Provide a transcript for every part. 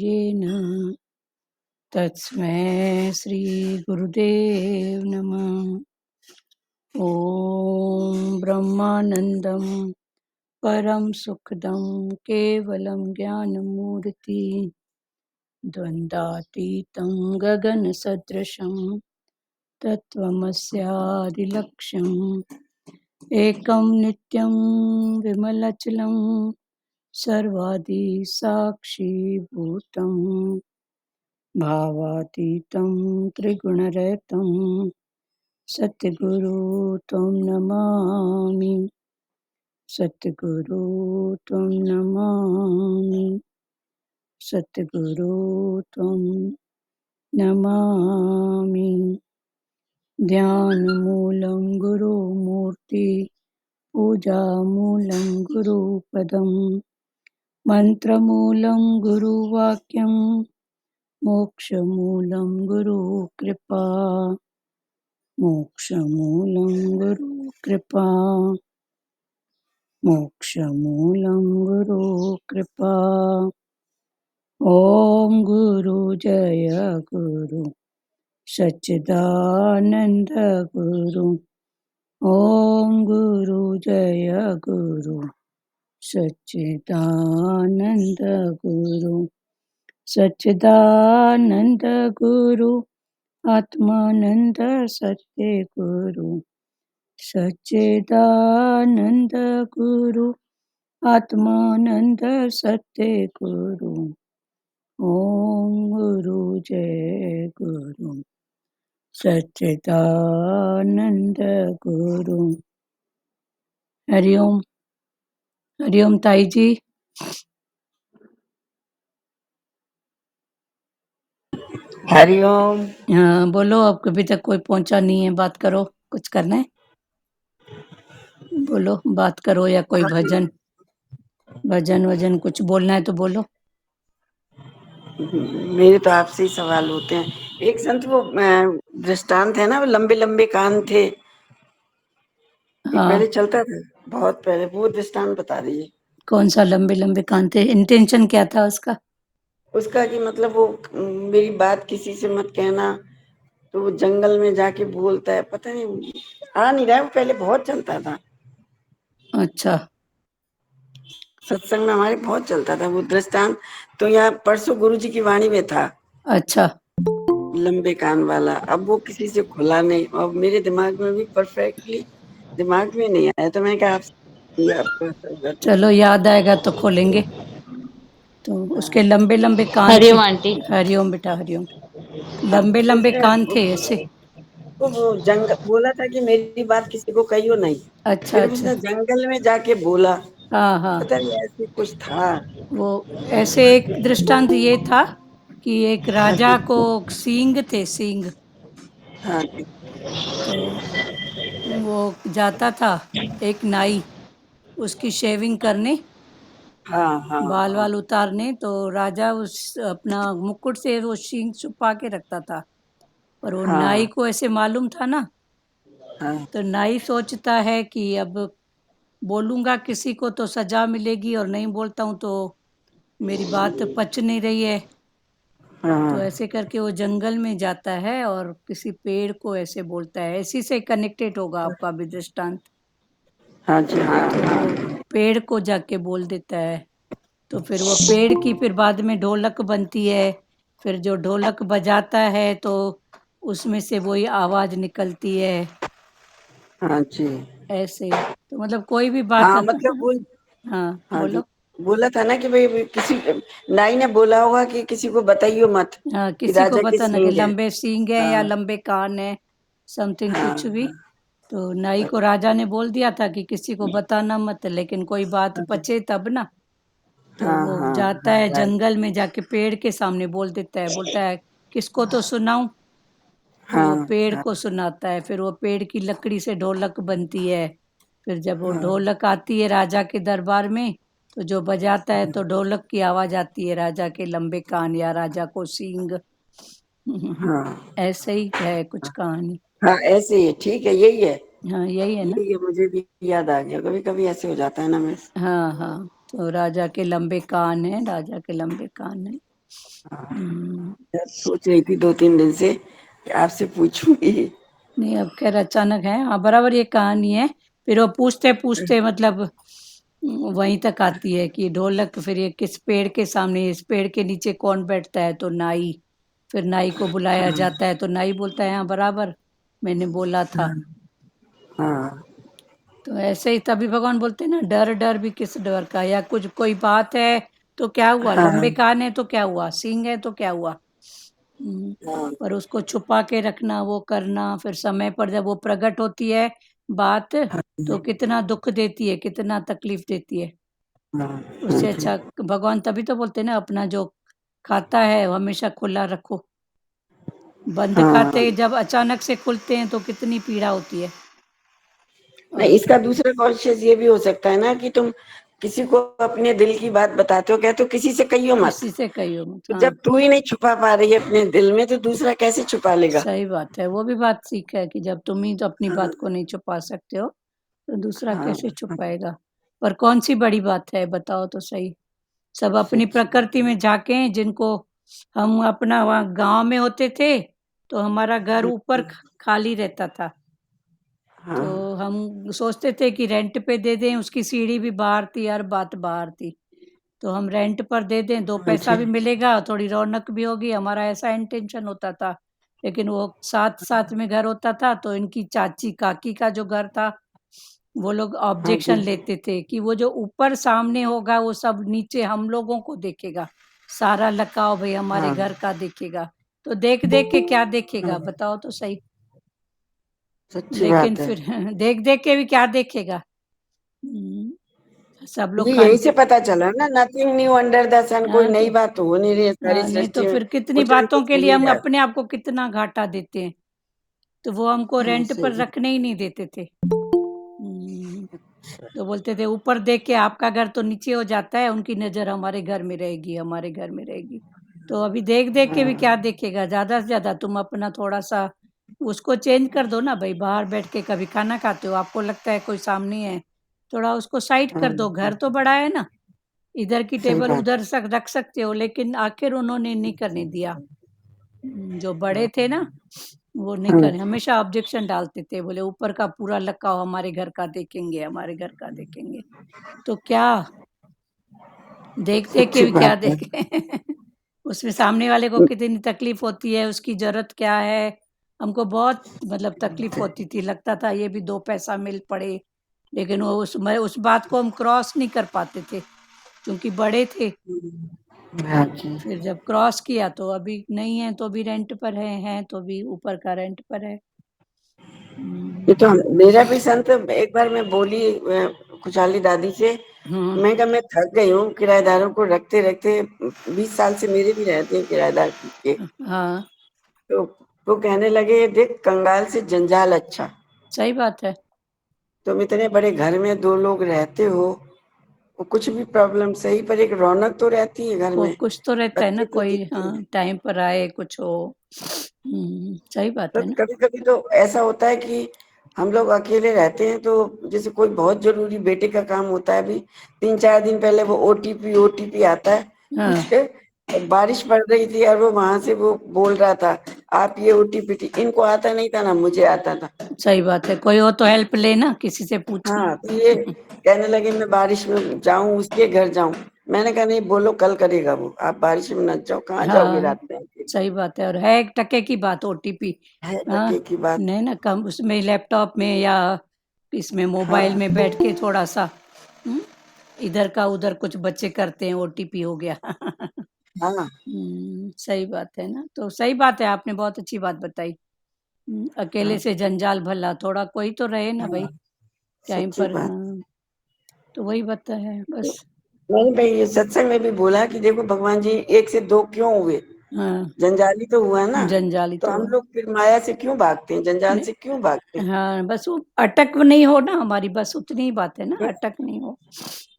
येन तस्मै श्री गुरुदेव नमः। ॐ ब्रह्मानन्दं परम सुखदं केवलं ज्ञानमूर्ति द्वन्द्वातीतं गगनसदृशं तत्त्वमस्यादिलक्ष्यम् एकं नित्यं विमलचलं सर्वादिसाक्षिभूतं भावातीतं त्रिगुणरहितं सद्गुरु त्वं नमामि। सद्गुरु त्वं नमामि। सद्गुरु त्वं नमामि। ध्यानमूलं गुरुमूर्ति पूजामूलं गुरुपदं मन्त्रमूलं गुरुवाक्यं मोक्षमूलं गुरुकृपा। मोक्षमूलं गुरुकृपा। मोक्षमूलं गुरुकृपा। ॐ गुरु जय गुरु सच्चिदानंद गुरु। ॐ गुरु जय गुरु सच्चिदानंद गुरु। सच्चिदानंद गुरु आत्मानंद सत्य गुरु। सच्चिदानंद गुरु आत्मानंद सत्य गुरु। ओम गुरु जय गुरु सच्चिदानंद गुरु। हरिओम। हरिओम ताई जी। हरिओम। हाँ बोलो, अब कभी तक कोई पहुंचा नहीं है, बात करो। कुछ करना है बोलो, बात करो, या कोई भजन वजन कुछ बोलना है तो बोलो। मेरे तो आपसे ही सवाल होते हैं। एक संत वो दृष्टांत है ना, वो लंबे लंबे कान थे, एक हाँ, पहले चलता था, बहुत पहले, वो दृष्टांत बता दीजिए। कौन सा लंबे लंबे कान थे? इंटेंशन क्या था उसका? उसका कि मतलब वो मेरी बात किसी से मत कहना, तो वो जंगल में जाके बोलता है, पता नहीं आ नहीं रहा है, वो पहले बहुत चलता था, अच्छा सत्संग में हमारे बहुत चलता था वो दृष्टांत। तो यहाँ परसों गुरु जी की वाणी में था अच्छा। लंबे कान वाला। अब वो किसी से खुला नहीं, और मेरे दिमाग में भी परफेक्टली दिमाग में नहीं आया, तो मैंने कहा आपसे चलो याद आएगा तो खोलेंगे। तो उसके लंबे लंबे कान थे। हरिओम आंटी। हरिओम बेटा, हरिओम। हाँ, लंबे तो लंबे कान उसका थे ऐसे। वो जंगल बोला था कि मेरी बात किसी को कहियो नहीं। अच्छा फिर अच्छा। उसने जंगल में जाके बोला, हाँ हाँ। पता नहीं ऐसे कुछ था। वो ऐसे एक दृष्टांत ये था कि एक राजा को सींग थे, सींग। हाँ तो वो जाता था एक नाई उसकी शेविंग करने, हाँ हाँ बाल हाँ वाल उतारने। तो राजा उस अपना मुकुट से वो सींग छुपा के रखता था, पर वो नाई हाँ को ऐसे मालूम था ना। हाँ तो नाई सोचता है कि अब बोलूंगा किसी को तो सजा मिलेगी, और नहीं बोलता हूँ तो मेरी बात पच नहीं रही है। तो हाँ ऐसे करके वो जंगल में जाता है और किसी पेड़ को ऐसे बोलता है। इसी से कनेक्टेड होगा आपका भी दृष्टांत। हाँ जी, हाँ तो हाँ वो पेड़ को जाके बोल देता है। तो फिर वो पेड़ की फिर बाद में ढोलक बनती है। फिर जो ढोलक बजाता है तो उसमें से वही आवाज निकलती है। हाँ जी। ऐसे तो मतलब कोई भी बात। हाँ मतलब वो, हाँ हाँ जी, बोलो। बोला था ना कि भाई किसी नाई ने बोला होगा कि किसी को बताइयो मत हाँ, कि किसी को राजा की बताना कि सींग है। लंबे सींग है या हाँ लंबे कान है, समथिंग कुछ भी। हाँ तो नाई को राजा ने बोल दिया था कि किसी को बताना मत, लेकिन कोई बात पचे तब ना। तो हाँ वो हाँ जाता हाँ है राइट। जंगल में, जाके पेड़ के सामने बोल देता है, बोलता है किसको तो सुनाऊं। तो वो हाँ पेड़ हाँ को सुनाता है। फिर वो पेड़ की लकड़ी से ढोलक बनती है। फिर जब वो हाँ ढोलक आती है राजा के दरबार में, तो जो बजाता है तो ढोलक की आवाज आती है, राजा के लंबे कान या राजा को सींग। हाँ ऐसे ही है कुछ कहानी। हाँ, ऐसे ही है, ठीक है, यही है, हाँ यही है ना। यही है, मुझे भी याद आ गया। कभी कभी ऐसे हो जाता है ना। मैं हाँ हाँ। तो राजा के लंबे कान है, राजा के लंबे कान है। हम्म, मैं सोच रही थी 2-3 दिन से कि आपसे पूछूंगी। नहीं अब खैर अचानक है, हाँ बराबर ये कहानी है। फिर वो पूछते पूछते मतलब वहीं तक आती है कि ढोलक, फिर ये किस पेड़ के सामने, इस पेड़ के नीचे कौन बैठता है, तो नाई। फिर नाई को बुलाया हाँ, जाता है तो नाई बोलता है हाँ बराबर मैंने बोला था। हाँ, तो ऐसे ही तभी भगवान बोलते हैं ना, डर डर भी किस डर का, या कुछ कोई बात है तो क्या हुआ, लंबे हाँ, कान है तो क्या हुआ, सींग है तो क्या हुआ। हाँ, पर उसको छुपा के रखना, वो करना, फिर समय पर जब वो प्रकट होती है बात, हाँ, तो कितना दुख देती है, कितना तकलीफ देती है। हाँ, हाँ उससे जी, अच्छा भगवान तभी तो बोलते हैं ना, अपना जो खाता है वो हमेशा खुला रखो। बंद हाँ। खाते जब अचानक से खुलते हैं तो कितनी पीड़ा होती है। नहीं, और इसका दूसरा कॉन्शियस ये भी हो सकता है ना कि तुम किसी को अपने दिल की बात बताते हो, कहते हो किसी से कहियो मत। किसी से कहियो मत, तो हाँ जब तू ही नहीं छुपा पा रही है अपने दिल में, तो दूसरा कैसे छुपा लेगा? सही बात है, वो भी बात सीख है कि जब तुम ही तो अपनी हाँ, बात को नहीं छुपा सकते हो तो दूसरा हाँ, कैसे हाँ, छुपाएगा। पर कौन सी बड़ी बात है बताओ तो सही। सब अपनी सच्ची बात। प्रकृति में झाके, जिनको हम अपना वहाँ गांव में होते थे तो हमारा घर ऊपर खाली रहता था, हाँ, तो हम सोचते थे कि रेंट पे दे दें, उसकी सीढ़ी भी बाहर थी, हर बात बाहर थी, तो हम रेंट पर दे दें, दो हाँ पैसा जी, भी मिलेगा, थोड़ी रौनक भी होगी, हमारा ऐसा इंटेंशन होता था। लेकिन वो साथ साथ में घर होता था तो इनकी चाची काकी का जो घर था, वो लोग हाँ ऑब्जेक्शन जी, लेते थे कि वो जो ऊपर सामने होगा वो सब नीचे हम लोगों को देखेगा, सारा लकाव भाई हमारे हाँ, घर का देखेगा। तो देख देख के क्या देखेगा हाँ, बताओ तो सही। सच्ची लेकिन बात है। फिर देख देख के भी क्या देखेगा। सब ये लोग यहीं खान, से पता चला ना, नथिंग न्यू अंडर द सन, कोई हाँ नई तो, बात तो हो नहीं रही है सारी हाँ नहीं तो सृष्टि में। फिर कितनी कुछ न बातों कुछ के हो लिए ही हम रहा है। अपने आप को कितना घाटा देते हैं, तो वो हमको हाँ, रेंट पर सही। रखने ही नहीं देते थे। तो बोलते थे ऊपर देख के आपका घर तो नीचे हो जाता है, उनकी नजर हमारे घर में रहेगी, हमारे घर में रहेगी। तो अभी देख देख के भी क्या हाँ, देखेगा, ज्यादा से ज्यादा तुम अपना थोड़ा सा उसको चेंज कर दो ना भाई। बाहर बैठ के कभी खाना खाते हो, आपको लगता है कोई सामने है, थोड़ा उसको साइड हाँ, कर दो, घर तो बड़ा है ना, इधर की सही टेबल बात। उधर रख सकते हो, लेकिन आखिर उन्होंने नहीं करने दिया। जो बड़े थे ना, वो नहीं हाँ, करे, हमेशा ऑब्जेक्शन डालते थे, बोले ऊपर का पूरा लकाओ हमारे घर का देखेंगे, हमारे घर का देखेंगे। तो क्या, देख देख के सच्ची भी क्या बात है। देखे। उसमें सामने वाले को कितनी तकलीफ होती है, उसकी जरूरत क्या है। हमको बहुत मतलब तकलीफ होती थी, लगता था ये भी दो पैसा मिल पड़े, लेकिन वो उस बात को हम क्रॉस नहीं कर पाते थे क्योंकि बड़े थे। हाँ जी। फिर जब क्रॉस किया तो अभी नहीं है, तो अभी रेंट पर है तो अभी ऊपर का रेंट पर है। ये तो हम्म, मेरा भी संत, एक बार मैं बोली खुशहाली दादी से, हाँ मैं कहा मैं थक गई हूँ किराएदारों को रखते रखते, 20 साल से मेरे भी रहते हैं किराएदार के। हाँ तो वो कहने लगे देख, कंगाल से जंजाल अच्छा। सही बात है। तुम इतने बड़े घर में 2 लोग रहते हो, वो कुछ भी प्रॉब्लम सही, पर एक रौनक तो रहती है घर को में, कुछ तो रहता है ना, बच्चे तो कोई दिखते हाँ हैं। टाइम पर आए कुछ हो। सही बात तो है ना। कभी कभी तो ऐसा होता है कि हम लोग अकेले रहते हैं, तो जैसे कोई बहुत जरूरी बेटे का काम होता है, अभी 3-4 दिन पहले वो ओटीपी ओटीपी आता है हाँ मुझे। बारिश पड़ रही थी और वो वहां से वो बोल रहा था, आप ये ओटीपी, इनको आता नहीं था ना मुझे आता था। सही बात है, कोई हो तो हेल्प लेना, किसी से पूछना। हाँ, तो ये कहने लगे मैं बारिश में जाऊं, उसके घर जाऊं। मैंने कहा नहीं, बोलो कल करेगा वो, आप बारिश में मत जाओ, कहाँ जाओगे हाँ रात में अकेले? सही बात है, और है 1 टके की बात ओटीपी। है हाँ टके की बात। नहीं ना, कम उसमें लैपटॉप में या इसमें मोबाइल हाँ, में बैठ के थोड़ा सा हम्म, इधर का उधर कुछ बच्चे करते हैं, ओटीपी हो गया। हाँ, सही बात है ना, तो सही बात है, आपने बहुत अच्छी बात बताई। अकेले हाँ, से जंजाल भला, थोड़ा कोई तो रहे ना भाई हाँ, टाइम सच्ची पर, बात। हाँ। तो वही बात है बस। मैंने भाई ये सत्संग में भी बोला कि देखो भगवान जी, 1 से 2 क्यों हुए? हाँ जंजाली तो हुआ ना। जंजाली तो तो हम हुआ। लोग फिर माया से क्यों भागते हैं, जंजाल से नहीं, क्यों भागते हैं? हाँ बस वो अटक नहीं हो ना हमारी, बस उतनी ही बात है ना, बस। अटक नहीं हो,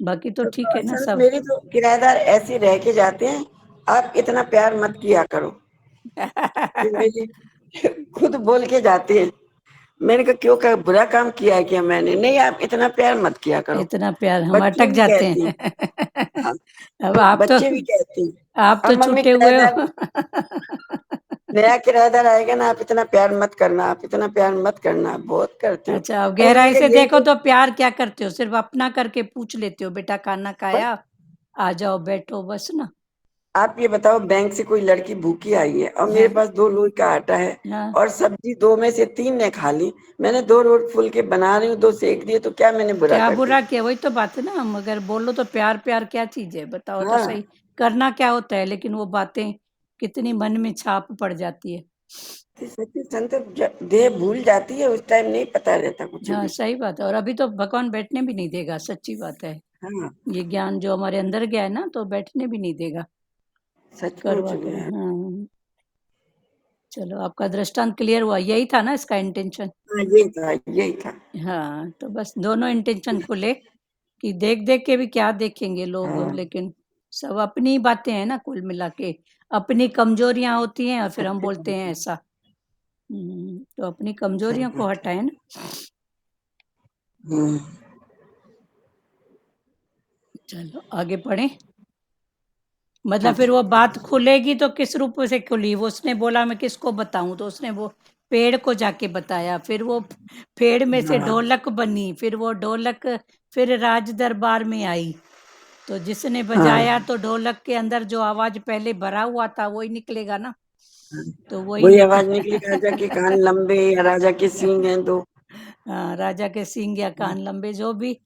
बाकी तो ठीक है तो ना संत सब। मेरे तो किराएदार ऐसे रह के जाते हैं, आप इतना प्यार मत किया करो। फिर मेरी खुद बोल के जाते हैं। मैंने कहा क्यों, का बुरा काम किया है क्या मैंने? नहीं, आप इतना प्यार मत किया करो। इतना प्यार हम बच्चे अटक भी जाते कहते हैं। हैं। हाँ, अब आप तो, बच्चे भी कहते हैं। आप तो अब मम्मी छूटे हुए किराएदार, हो। नया किराएदार आएगा ना, आप इतना प्यार मत करना, आप इतना प्यार मत करना, बहुत करते हो। अच्छा, अब अरे मैंने गहराई से कहा यही देखो तो। तो प्यार क्या करते हो? सिर्फ अपना करके पूछ लेते हो, बेटा खाना बस खाया? आ जाओ बैठो बस ना। आप ये बताओ, बैंक से कोई लड़की भूखी आई है और मेरे हाँ, पास 2 लोई का आटा है हाँ। और सब्जी 2 में से 3 ने खा ली। मैंने 2 रोट फुल के बना रही हूँ, 2 सेक दिए, तो क्या मैंने बुरा क्या कर दिया? बुरा किया? वही तो बात है ना, हम अगर बोलो तो प्यार प्यार क्या चीज है बताओ तो हाँ, सही। करना क्या होता है, लेकिन वो बातें कितनी मन में छाप पड़ जाती है। तो सच्ची संत देह भूल जाती है, उस टाइम नहीं पता रहता कुछ हाँ, भी। सही बात है। और अभी तो भगवान बैठने भी नहीं देगा, सच्ची बात है। हाँ, ये ज्ञान जो हमारे अंदर गया है ना, तो बैठने भी नहीं देगा। सचमुच करवा कर, में। हाँ। चलो, आपका दृष्टांत क्लियर हुआ, यही था ना इसका इंटेंशन? हाँ, यही था, यही था। हाँ, तो बस दोनों इंटेंशन खुले कि देख देख के भी क्या देखेंगे लोग, हाँ, लेकिन सब अपनी बातें हैं ना, कुल मिला के अपनी कमजोरियां होती हैं और फिर हम सच्ची बोलते बात हैं है, ऐसा। तो अपनी सही कमजोरियों को बात है। हटाए ना। हुँ, चलो आगे बढ़े। हाँ मतलब फिर जी। वो बात खुलेगी तो किस रूप से खुली? वो उसने बोला मैं किसको बताऊं, तो उसने वो पेड़ को जाके बताया। फिर वो पेड़ में से हाँ, ढोलक बनी, फिर वो ढोलक फिर राज दरबार में आई। तो जिसने हाँ, बजाया तो ढोलक के अंदर जो आवाज पहले भरा हुआ था वही निकलेगा ना। हाँ। तो वही वही निकल। आवाज़ निकली, राजा के कान लंबे या राजा के सींग हैं 2, हाँ, राजा के सींग या कान लंबे, जो भी।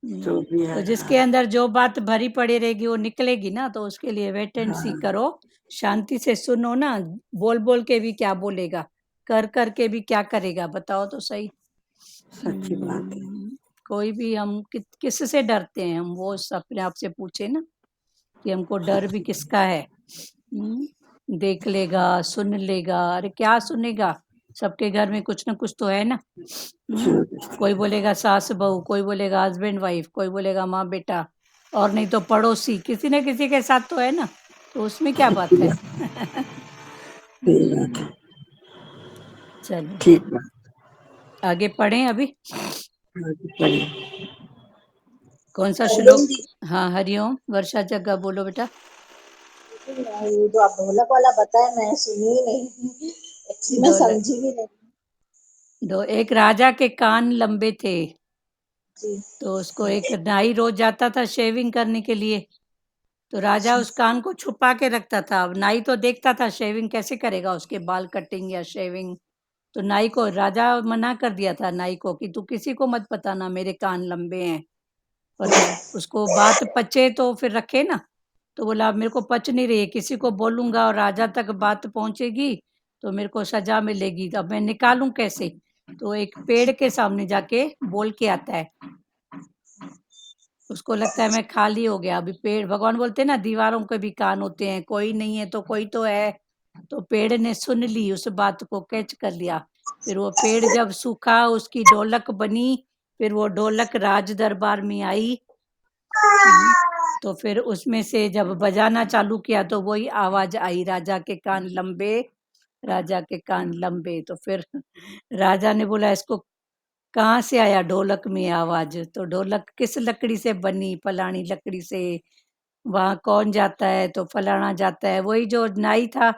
जो भी तो है। जिसके हाँ, अंदर जो बात भरी पड़ी रहेगी वो निकलेगी ना, तो उसके लिए वेट एंड सी हाँ, करो। शांति से सुनो ना। बोल बोल के भी क्या बोलेगा, कर कर के भी क्या करेगा बताओ तो सही। सच्ची बात है। कोई भी हम किस से डरते हैं, हम वो अपने आप से पूछे ना कि हमको डर भी सच्ची बात। किसका है। देख लेगा, सुन लेगा, अरे क्या सुनेगा? सबके घर में कुछ ना कुछ तो है ना। कुछ हम्म ना कुछ तो कोई है। बोलेगा सास बहू, कोई बोलेगा हस्बैंड वाइफ, कोई बोलेगा माँ बेटा, और नहीं तो पड़ोसी, किसी न किसी के साथ तो है ना। तो उसमें क्या सच्ची बात है? बात, सही बात है। चलो ठीक बात। आगे पढ़ें अभी। आगे बढ़िए। कौन सा हरिओम श्लोक? दी। हाँ, हरिओम। वर्षा जग्गा बोलो बेटा। ये जो आप ढोलक वाला बताया मैं सुनी ही नहीं। एक्चुअली मैं ढोलक। समझी भी नहीं। एक राजा के कान लंबे थे। जी। तो उसको एक नाई रोज जाता था शेविंग करने के लिए। तो राजा अच्छा। उस कान को छुपा के रखता था। अब नाई तो देखता था, शेविंग कैसे करेगा, उसके बाल कटिंग या शेविंग। तो नाई को राजा मना कर दिया था, नाई को, कि तू किसी को मत बताना मेरे कान लंबे हैं। पर उसको बात पचे तो फिर रखे ना। तो बोला अब मेरे को पच नहीं रही है, किसी को बोलूंगा और राजा तक बात पहुंचेगी तो मेरे को सजा मिलेगी, अब मैं निकालूं कैसे? तो एक पेड़ के सामने जाके बोल के आता है। उसको लगता है मैं खाली हो गया। अभी पेड़, भगवान बोलते हैं ना दीवारों के भी कान होते हैं, कोई नहीं है तो कोई तो है। तो पेड़ ने सुन ली, उस बात को कैच कर लिया। फिर वो पेड़ जब सूखा उसकी ढोलक बनी। फिर वो ढोलक राज दरबार में आई। तो फिर उसमें से जब बजाना चालू किया तो वही आवाज आई, राजा के कान लंबे, राजा के कान लंबे। तो फिर राजा ने बोला इसको कहाँ से आया ढोलक में आवाज? तो ढोलक किस लकड़ी से बनी? फलानी लकड़ी से। वहां कौन जाता है? तो फलाना जाता है, वही जो नाई था।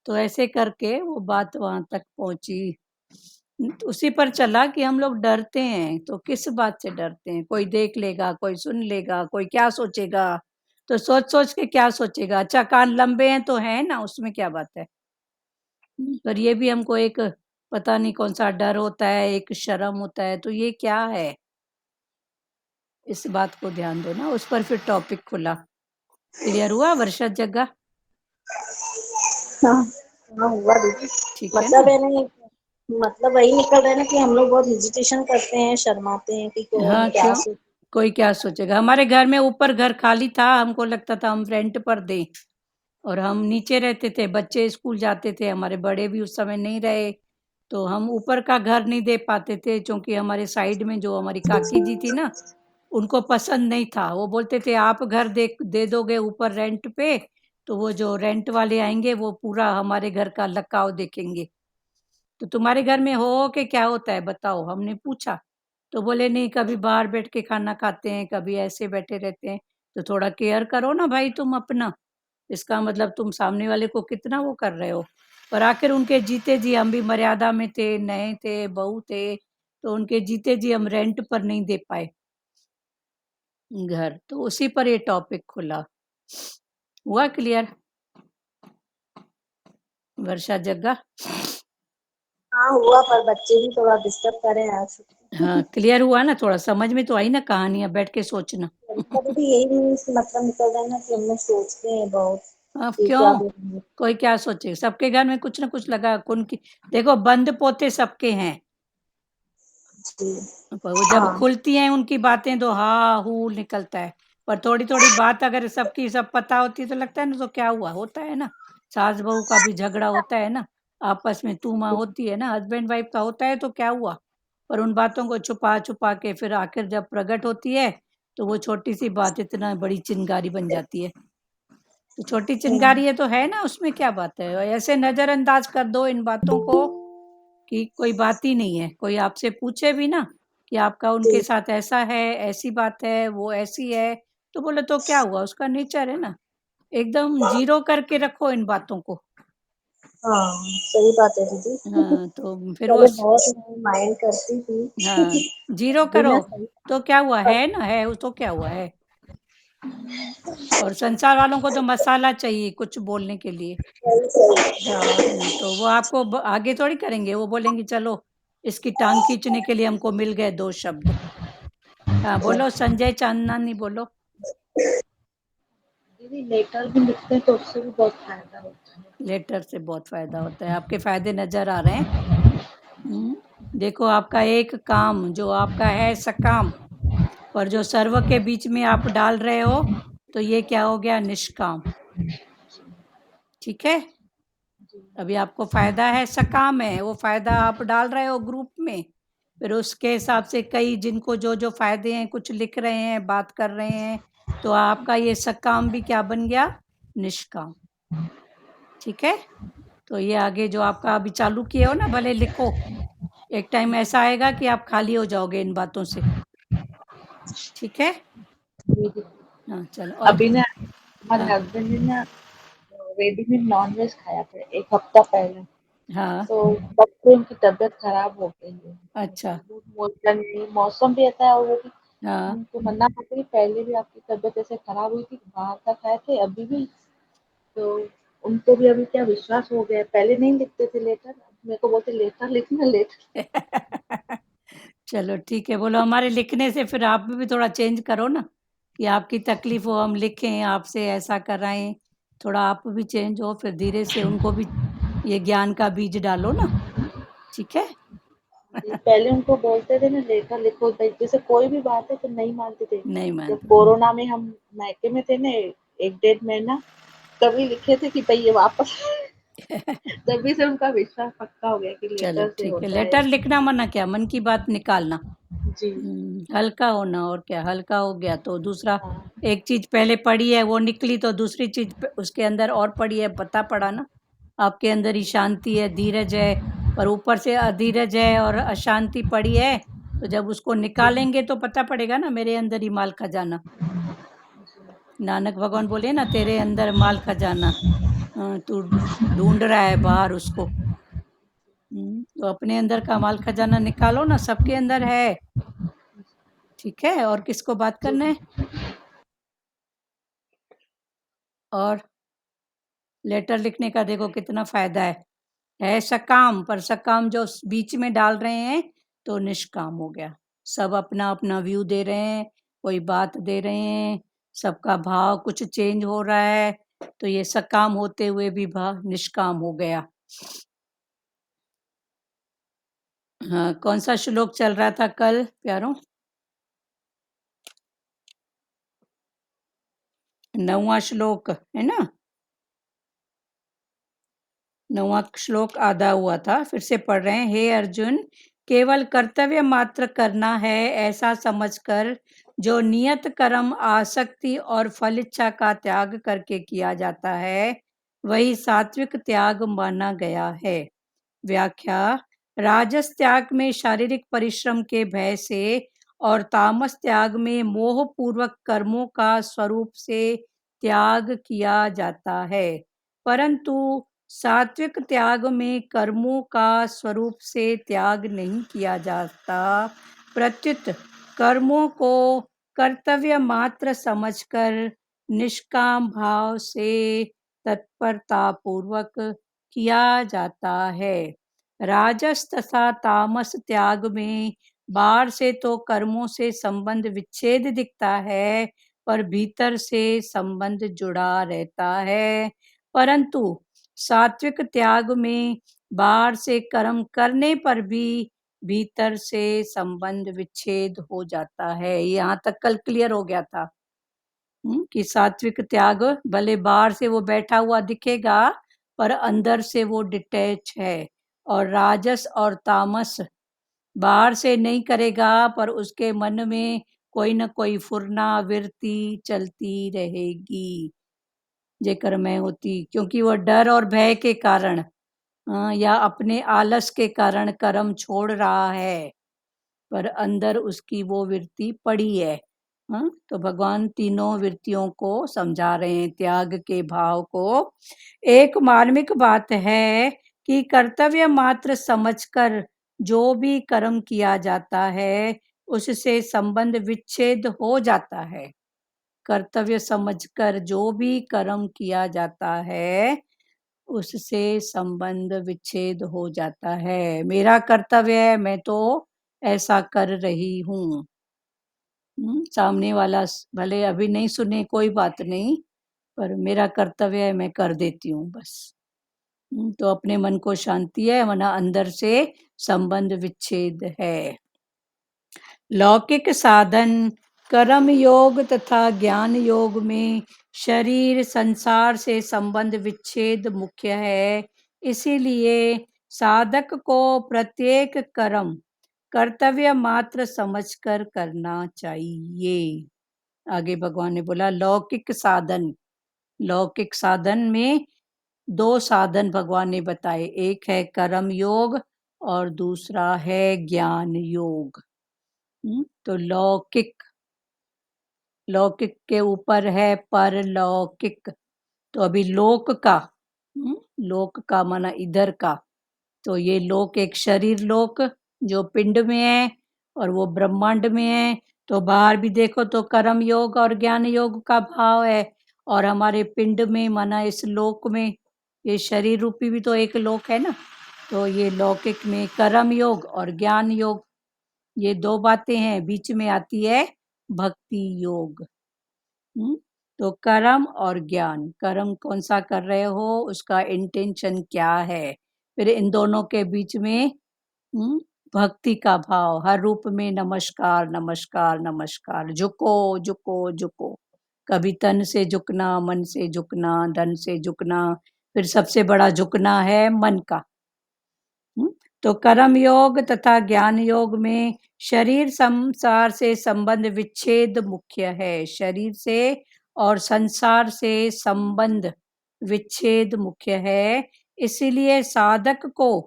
तो ऐसे करके वो बात वहां तक पहुंची। तो उसी पर चला कि हम लोग डरते हैं तो किस बात से डरते हैं? कोई देख लेगा, कोई सुन लेगा, कोई क्या सोचेगा? तो सोच सोच के क्या सोचेगा? अच्छा कान लंबे हैं तो है ना, उसमें क्या बात है? पर ये भी हमको एक पता नहीं कौन सा डर होता है, एक शर्म होता है, तो ये क्या है? इस बात को ध्यान दो ना, उस पर फिर टॉपिक खुला। क्लियर हुआ वर्षा जग्गा? हाँ। हाँ हुआ दीदी। ठीक है मतलब ना? है ना मतलब वही निकल रहा है ना कि हम लोग बहुत हेजिटेशन करते हैं, शर्माते हैं कि कौन हाँ, क्या क्यों? सोच। कोई क्या सोचेगा? हमारे घर में ऊपर घर खाली था, हमको लगता था हम रेंट पर दें। और हम नीचे रहते थे, बच्चे स्कूल जाते थे, हमारे बड़े भी उस समय नहीं रहे। तो हम ऊपर का घर नहीं दे पाते थे, क्योंकि हमारे साइड में जो हमारी काकी जी थी ना, उनको पसंद नहीं था। वो बोलते थे आप घर दे दोगे ऊपर रेंट पे, तो वो जो रेंट वाले आएंगे वो पूरा हमारे घर का लकाव देखेंगे। तो तुम्हारे घर में हो के क्या होता है बताओ? हमने पूछा। तो बोले नहीं, कभी बाहर बैठ के खाना खाते हैं, कभी ऐसे बैठे रहते हैं। तो थोड़ा केयर करो ना भाई तुम अपना। इसका मतलब तुम सामने वाले को कितना वो कर रहे हो। पर आखिर उनके जीते जी हम भी मर्यादा में थे, नए थे, बहू थे, तो उनके जीते जी हम रेंट पर नहीं दे पाए घर, तो उसी पर ये टॉपिक खुला। हुआ क्लियर वर्षा जग्गा? हाँ हुआ, पर बच्चे भी थोड़ा डिस्टर्ब कर रहे हैं आज। हाँ क्लियर हुआ ना, थोड़ा समझ में तो आई ना कहानी, अब बैठ के सोचना। कभी भी यही मतलब निकल रहा है ना कि हम सोचते हैं बहुत अब कि क्या क्यों, बोलेंगे। कोई क्या सोचे, सबके घर में कुछ ना कुछ लगा कौन की। देखो बंद पोते सबके हैं, जी पर वो जब हाँ खुलती हैं उनकी बातें तो हा हू निकलता है। पर थोड़ी थोड़ी बात अगर सबकी सब पता होती है तो लगता है ना, तो क्या हुआ, होता है ना, सास बहू का भी झगड़ा होता है ना, आपस में तू माँ होती है ना, हस्बैंड वाइफ का होता है, तो क्या हुआ। पर उन बातों को छुपा छुपा के फिर आखिर जब प्रकट होती है तो वो छोटी सी बात इतना बड़ी चिंगारी बन जाती है। तो छोटी चिंगारी है तो है ना, उसमें क्या बात है, ऐसे नजरअंदाज कर दो इन बातों को कि कोई बात ही नहीं है। कोई आपसे पूछे भी ना कि आपका उनके जी साथ ऐसा है, ऐसी बात है, वो ऐसी है, तो बोले तो क्या हुआ, उसका नेचर है ना। एकदम जीरो करके रखो इन बातों को। हाँ सही बात है दीदी। हाँ तो फिर वो पहले बहुत माइंड करती थी। हाँ जीरो अभी करो मैं सही तो क्या हुआ है ना, है तो क्या हुआ है। और संसार वालों को तो मसाला चाहिए कुछ बोलने के लिए। सही सही हाँ तो वो आपको आगे थोड़ी करेंगे, वो बोलेंगे चलो इसकी टांग खींचने के लिए हमको मिल गए दो शब्द। हाँ बोलो संजय चांदनानी बोलो। दीदी लेटर भी लिखते हैं तो उससे भी बहुत फायदा होता है। लेटर से बहुत फायदा होता है, आपके फायदे नजर आ रहे हैं। देखो आपका एक काम जो आपका है सकाम, पर जो सर्व के बीच में आप डाल रहे हो, तो ये क्या हो गया, निष्काम। ठीक है, अभी आपको फायदा है सकाम है, वो फायदा आप डाल रहे हो ग्रुप में, फिर उसके हिसाब से कई जिनको जो जो फायदे हैं कुछ लिख रहे हैं, बात कर रहे हैं, तो आपका ये सकाम भी क्या बन गया, निष्काम। ठीक है, तो ये आगे जो आपका अभी चालू किए हो ना, भले लिखो, एक टाइम ऐसा आएगा कि आप खाली हो जाओगे इन बातों से। ठीक है, दीदी हाँ चलो और अभी ना हमारे हाँ हस्बैंड ने ना रेडीमेड नॉन वेज खाया था एक हफ्ता पहले। हाँ तो तब से उनकी तबीयत खराब हो गई है, अच्छा लूज मोशन नहीं, मौसम भी ऐसा है। और वो भी हाँ उनको मना करते पहले भी आपकी तबीयत ऐसे खराब हुई थी, बाहर का खाए थे अभी भी। तो उनको भी अभी क्या विश्वास हो गया, पहले नहीं लिखते थे लेटर, मेरे को बोलते लेटर लिखना लेटर। चलो ठीक है, बोलो हमारे लिखने से फिर आप भी थोड़ा चेंज करो ना, कि आपकी तकलीफ हो हम लिखें आपसे, ऐसा कराएं, थोड़ा आप भी चेंज हो, फिर धीरे से उनको भी ये ज्ञान का बीज डालो ना। ठीक है पहले उनको बोलते थे ना लेटर लिखो, जैसे कोई भी बात है तो नहीं मानते थे। नहीं जब मानते। कोरोना में हम मायके में थे ना, एक डेढ़ महीना, तभी लिखे थे कि भाई ये वापस। तभी से उनका विश्वास पक्का हो गया कि चलो लेटर से ठीक है, होता है। लेटर लिखना मना क्या, मन की बात निकालना। जी हल्का होना, और क्या, हल्का हो गया तो दूसरा, हाँ एक चीज पहले पढ़ी है वो निकली तो दूसरी चीज उसके अंदर और पढ़ी है, पता पड़ा ना, आपके अंदर ही शांति है, धीरज है, पर ऊपर से अधीरज है और अशांति पड़ी है, तो जब उसको निकालेंगे तो पता पड़ेगा ना, मेरे अंदर ही माल खजाना। नानक भगवान बोले ना, तेरे अंदर माल खजाना, तू ढूंढ रहा है बाहर उसको। तो अपने अंदर का माल खजाना निकालो ना, सबके अंदर है। ठीक है, और किसको बात जी करना है, और लेटर लिखने का देखो कितना फायदा है सकाम, पर सकाम जो बीच में डाल रहे हैं तो निष्काम हो गया। सब अपना अपना व्यू दे रहे हैं, कोई बात दे रहे हैं, सबका भाव कुछ चेंज हो रहा है, तो ये सकाम होते हुए भी भाव निष्काम हो गया। हाँ कौन सा श्लोक चल रहा था कल प्यारों, 9वां श्लोक है ना, 9वां श्लोक आधा हुआ था, फिर से पढ़ रहे हैं। हे अर्जुन, केवल कर्तव्य मात्र करना है ऐसा समझकर जो नियत कर्म, आसक्ति और फल इच्छा का त्याग करके किया जाता है, वही सात्विक त्याग माना गया है। व्याख्या, राजस त्याग में शारीरिक परिश्रम के भय से और तामस त्याग में मोह पूर्वक कर्मों का स्वरूप से त्याग किया जाता है, परंतु सात्विक त्याग में कर्मों का स्वरूप से त्याग नहीं किया जाता, प्रत्युत कर्मों को कर्तव्य मात्र समझकर निष्काम भाव से तत्परता पूर्वक किया जाता है। राजस तथा तामस त्याग में बाहर से तो कर्मों से संबंध विच्छेद दिखता है, पर भीतर से संबंध जुड़ा रहता है, परंतु सात्विक त्याग में बाहर से कर्म करने पर भी भीतर से संबंध विच्छेद हो जाता है। यहाँ तक कल क्लियर हो गया था कि सात्विक त्याग भले बाहर से वो बैठा हुआ दिखेगा, पर अंदर से वो डिटैच है। और राजस और तामस बाहर से नहीं करेगा, पर उसके मन में कोई न कोई फुरना वृत्ति चलती रहेगी, जेकर मैं होती, क्योंकि वो डर और भय के कारण या अपने आलस के कारण कर्म छोड़ रहा है, पर अंदर उसकी वो वृत्ति पड़ी है। तो भगवान तीनों वृत्तियों को समझा रहे हैं, त्याग के भाव को। एक मार्मिक बात है कि कर्तव्य मात्र समझकर जो भी कर्म किया जाता है, उससे संबंध विच्छेद हो जाता है। कर्तव्य समझकर जो भी कर्म किया जाता है, उससे संबंध विच्छेद हो जाता है। मेरा कर्तव्य है, मैं तो ऐसा कर रही हूँ। सामने वाला भले अभी नहीं सुने, कोई बात नहीं, पर मेरा कर्तव्य है, मैं कर देती हूँ बस। तो अपने मन को शांति है, वरना अंदर से संबंध विच्छेद है। लौकिक साधन कर्म योग तथा ज्ञान योग में शरीर संसार से संबंध विच्छेद मुख्य है, इसीलिए साधक को प्रत्येक कर्म कर्तव्य मात्र समझकर करना चाहिए। आगे भगवान ने बोला लौकिक साधन में दो साधन भगवान ने बताए, एक है कर्म योग और दूसरा है ज्ञान योग। तो लौकिक के ऊपर है परलौकिक। तो अभी लोक का माना इधर का, तो ये लोक एक शरीर लोक जो पिंड में है और वो ब्रह्मांड में है। तो बाहर भी देखो तो कर्म योग और ज्ञान योग का भाव है, और हमारे पिंड में माना इस लोक में, ये शरीर रूपी भी तो एक लोक है ना। तो ये लौकिक में कर्म योग और ज्ञान योग, ये दो बातें हैं। बीच में आती है भक्ति योग। तो कर्म और ज्ञान, कर्म कौन सा कर रहे हो, उसका इंटेंशन क्या है, फिर इन दोनों के बीच में भक्ति का भाव, हर रूप में नमस्कार नमस्कार नमस्कार, झुको झुको झुको, कभी तन से झुकना, मन से झुकना, धन से झुकना, फिर सबसे बड़ा झुकना है मन का। तो कर्म योग तथा ज्ञान योग में शरीर संसार से संबंध विच्छेद मुख्य है। शरीर से और संसार से संबंध विच्छेद मुख्य है, इसीलिए साधक को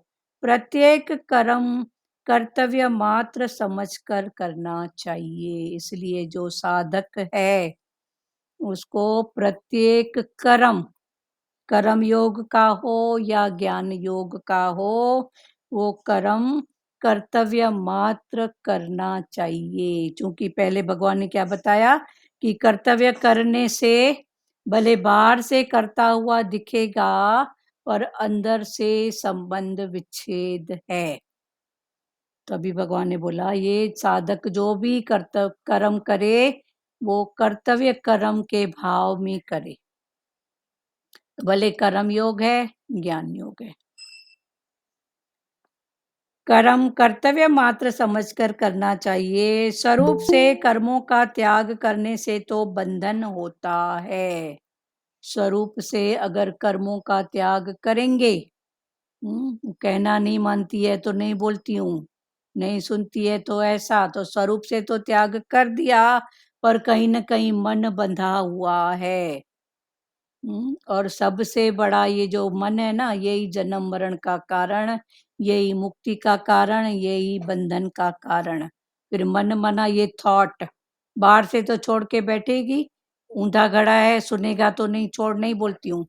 प्रत्येक कर्म कर्तव्य मात्र समझकर करना चाहिए। इसलिए जो साधक है उसको प्रत्येक कर्म योग का हो या ज्ञान योग का हो, वो कर्म कर्तव्य मात्र करना चाहिए। क्योंकि पहले भगवान ने क्या बताया कि कर्तव्य करने से भले बाहर से करता हुआ दिखेगा, पर अंदर से संबंध विच्छेद है। तभी भगवान ने बोला ये साधक जो भी कर्म करे, वो कर्तव्य कर्म के भाव में करे, भले कर्म योग है ज्ञान योग है। कर्म कर्तव्य मात्र समझकर करना चाहिए। स्वरूप से कर्मों का त्याग करने से तो बंधन होता है। स्वरूप से अगर कर्मों का त्याग करेंगे, कहना नहीं मानती है तो नहीं बोलती हूँ, नहीं सुनती है तो ऐसा, तो स्वरूप से तो त्याग कर दिया, पर कहीं न कहीं मन बंधा हुआ है। और सबसे बड़ा ये जो मन है ना, यही जन्म मरण का कारण, यही मुक्ति का कारण, यही बंधन का कारण। फिर मन मना ये थॉट बाहर से तो छोड़ के बैठेगी, ऊंधा घड़ा है, सुनेगा तो नहीं, छोड़ नहीं बोलती हूँ,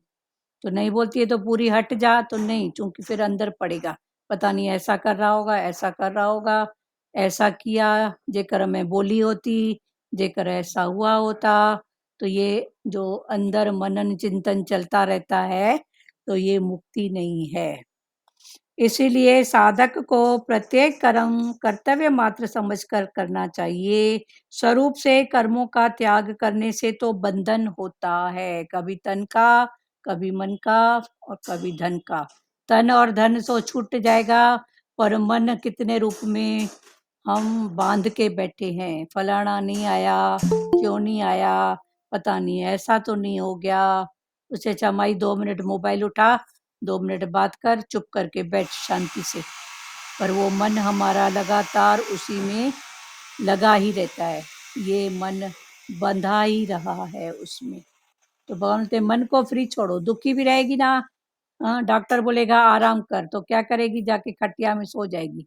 तो नहीं बोलती है तो पूरी हट जा, तो नहीं, क्योंकि फिर अंदर पड़ेगा, पता नहीं ऐसा कर रहा होगा, ऐसा कर रहा होगा, ऐसा किया, जेकर मैं बोली होती, जेकर ऐसा हुआ होता, तो ये जो अंदर मनन चिंतन चलता रहता है, तो ये मुक्ति नहीं है। इसीलिए साधक को प्रत्येक कर्म कर्तव्य मात्र समझकर करना चाहिए। स्वरूप से कर्मों का त्याग करने से तो बंधन होता है, कभी तन का, कभी मन का और कभी धन का। तन और धन तो छूट जाएगा, पर मन कितने रूप में हम बांध के बैठे हैं, फलाना नहीं आया, क्यों नहीं आया, पता नहीं ऐसा तो नहीं हो गया। उससे अच्छा माई 2 मिनट मोबाइल उठा, 2 मिनट बात कर, चुप करके बैठ शांति से। पर वो मन हमारा लगातार उसी में लगा ही रहता है, ये मन बंधा ही रहा है उसमें। तो भगवान बोलते हैं, मन को फ्री छोड़ो, दुखी भी रहेगी ना, हाँ, डॉक्टर बोलेगा आराम कर, तो क्या करेगी, जाके खटिया में सो जाएगी।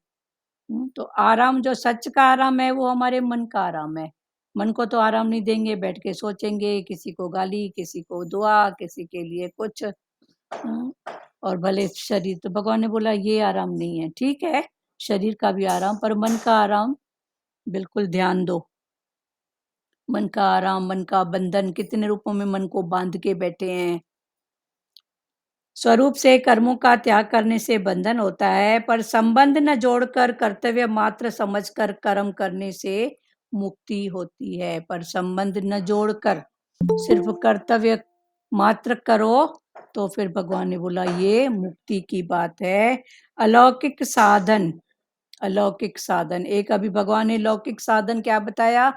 तो आराम जो सच का आराम है वो हमारे मन का आराम है। मन को तो आराम नहीं देंगे, बैठ के सोचेंगे, किसी को गाली, किसी को दुआ, किसी के लिए कुछ। और भले शरीर, तो भगवान ने बोला ये आराम नहीं है, ठीक है, शरीर का भी आराम, पर मन का आराम बिल्कुल ध्यान दो। मन का आराम, मन का बंधन, कितने रूपों में मन को बांध के बैठे हैं। स्वरूप से कर्मों का त्याग करने से बंधन होता है, पर संबंध न जोड़कर कर्तव्य मात्र समझकर कर्म करने से मुक्ति होती है। पर संबंध न जोड़कर सिर्फ कर्तव्य मात्र करो, तो फिर भगवान ने बोला ये मुक्ति की बात है। अलौकिक साधन, अलौकिक साधन, एक अभी भगवान ने लौकिक साधन क्या बताया,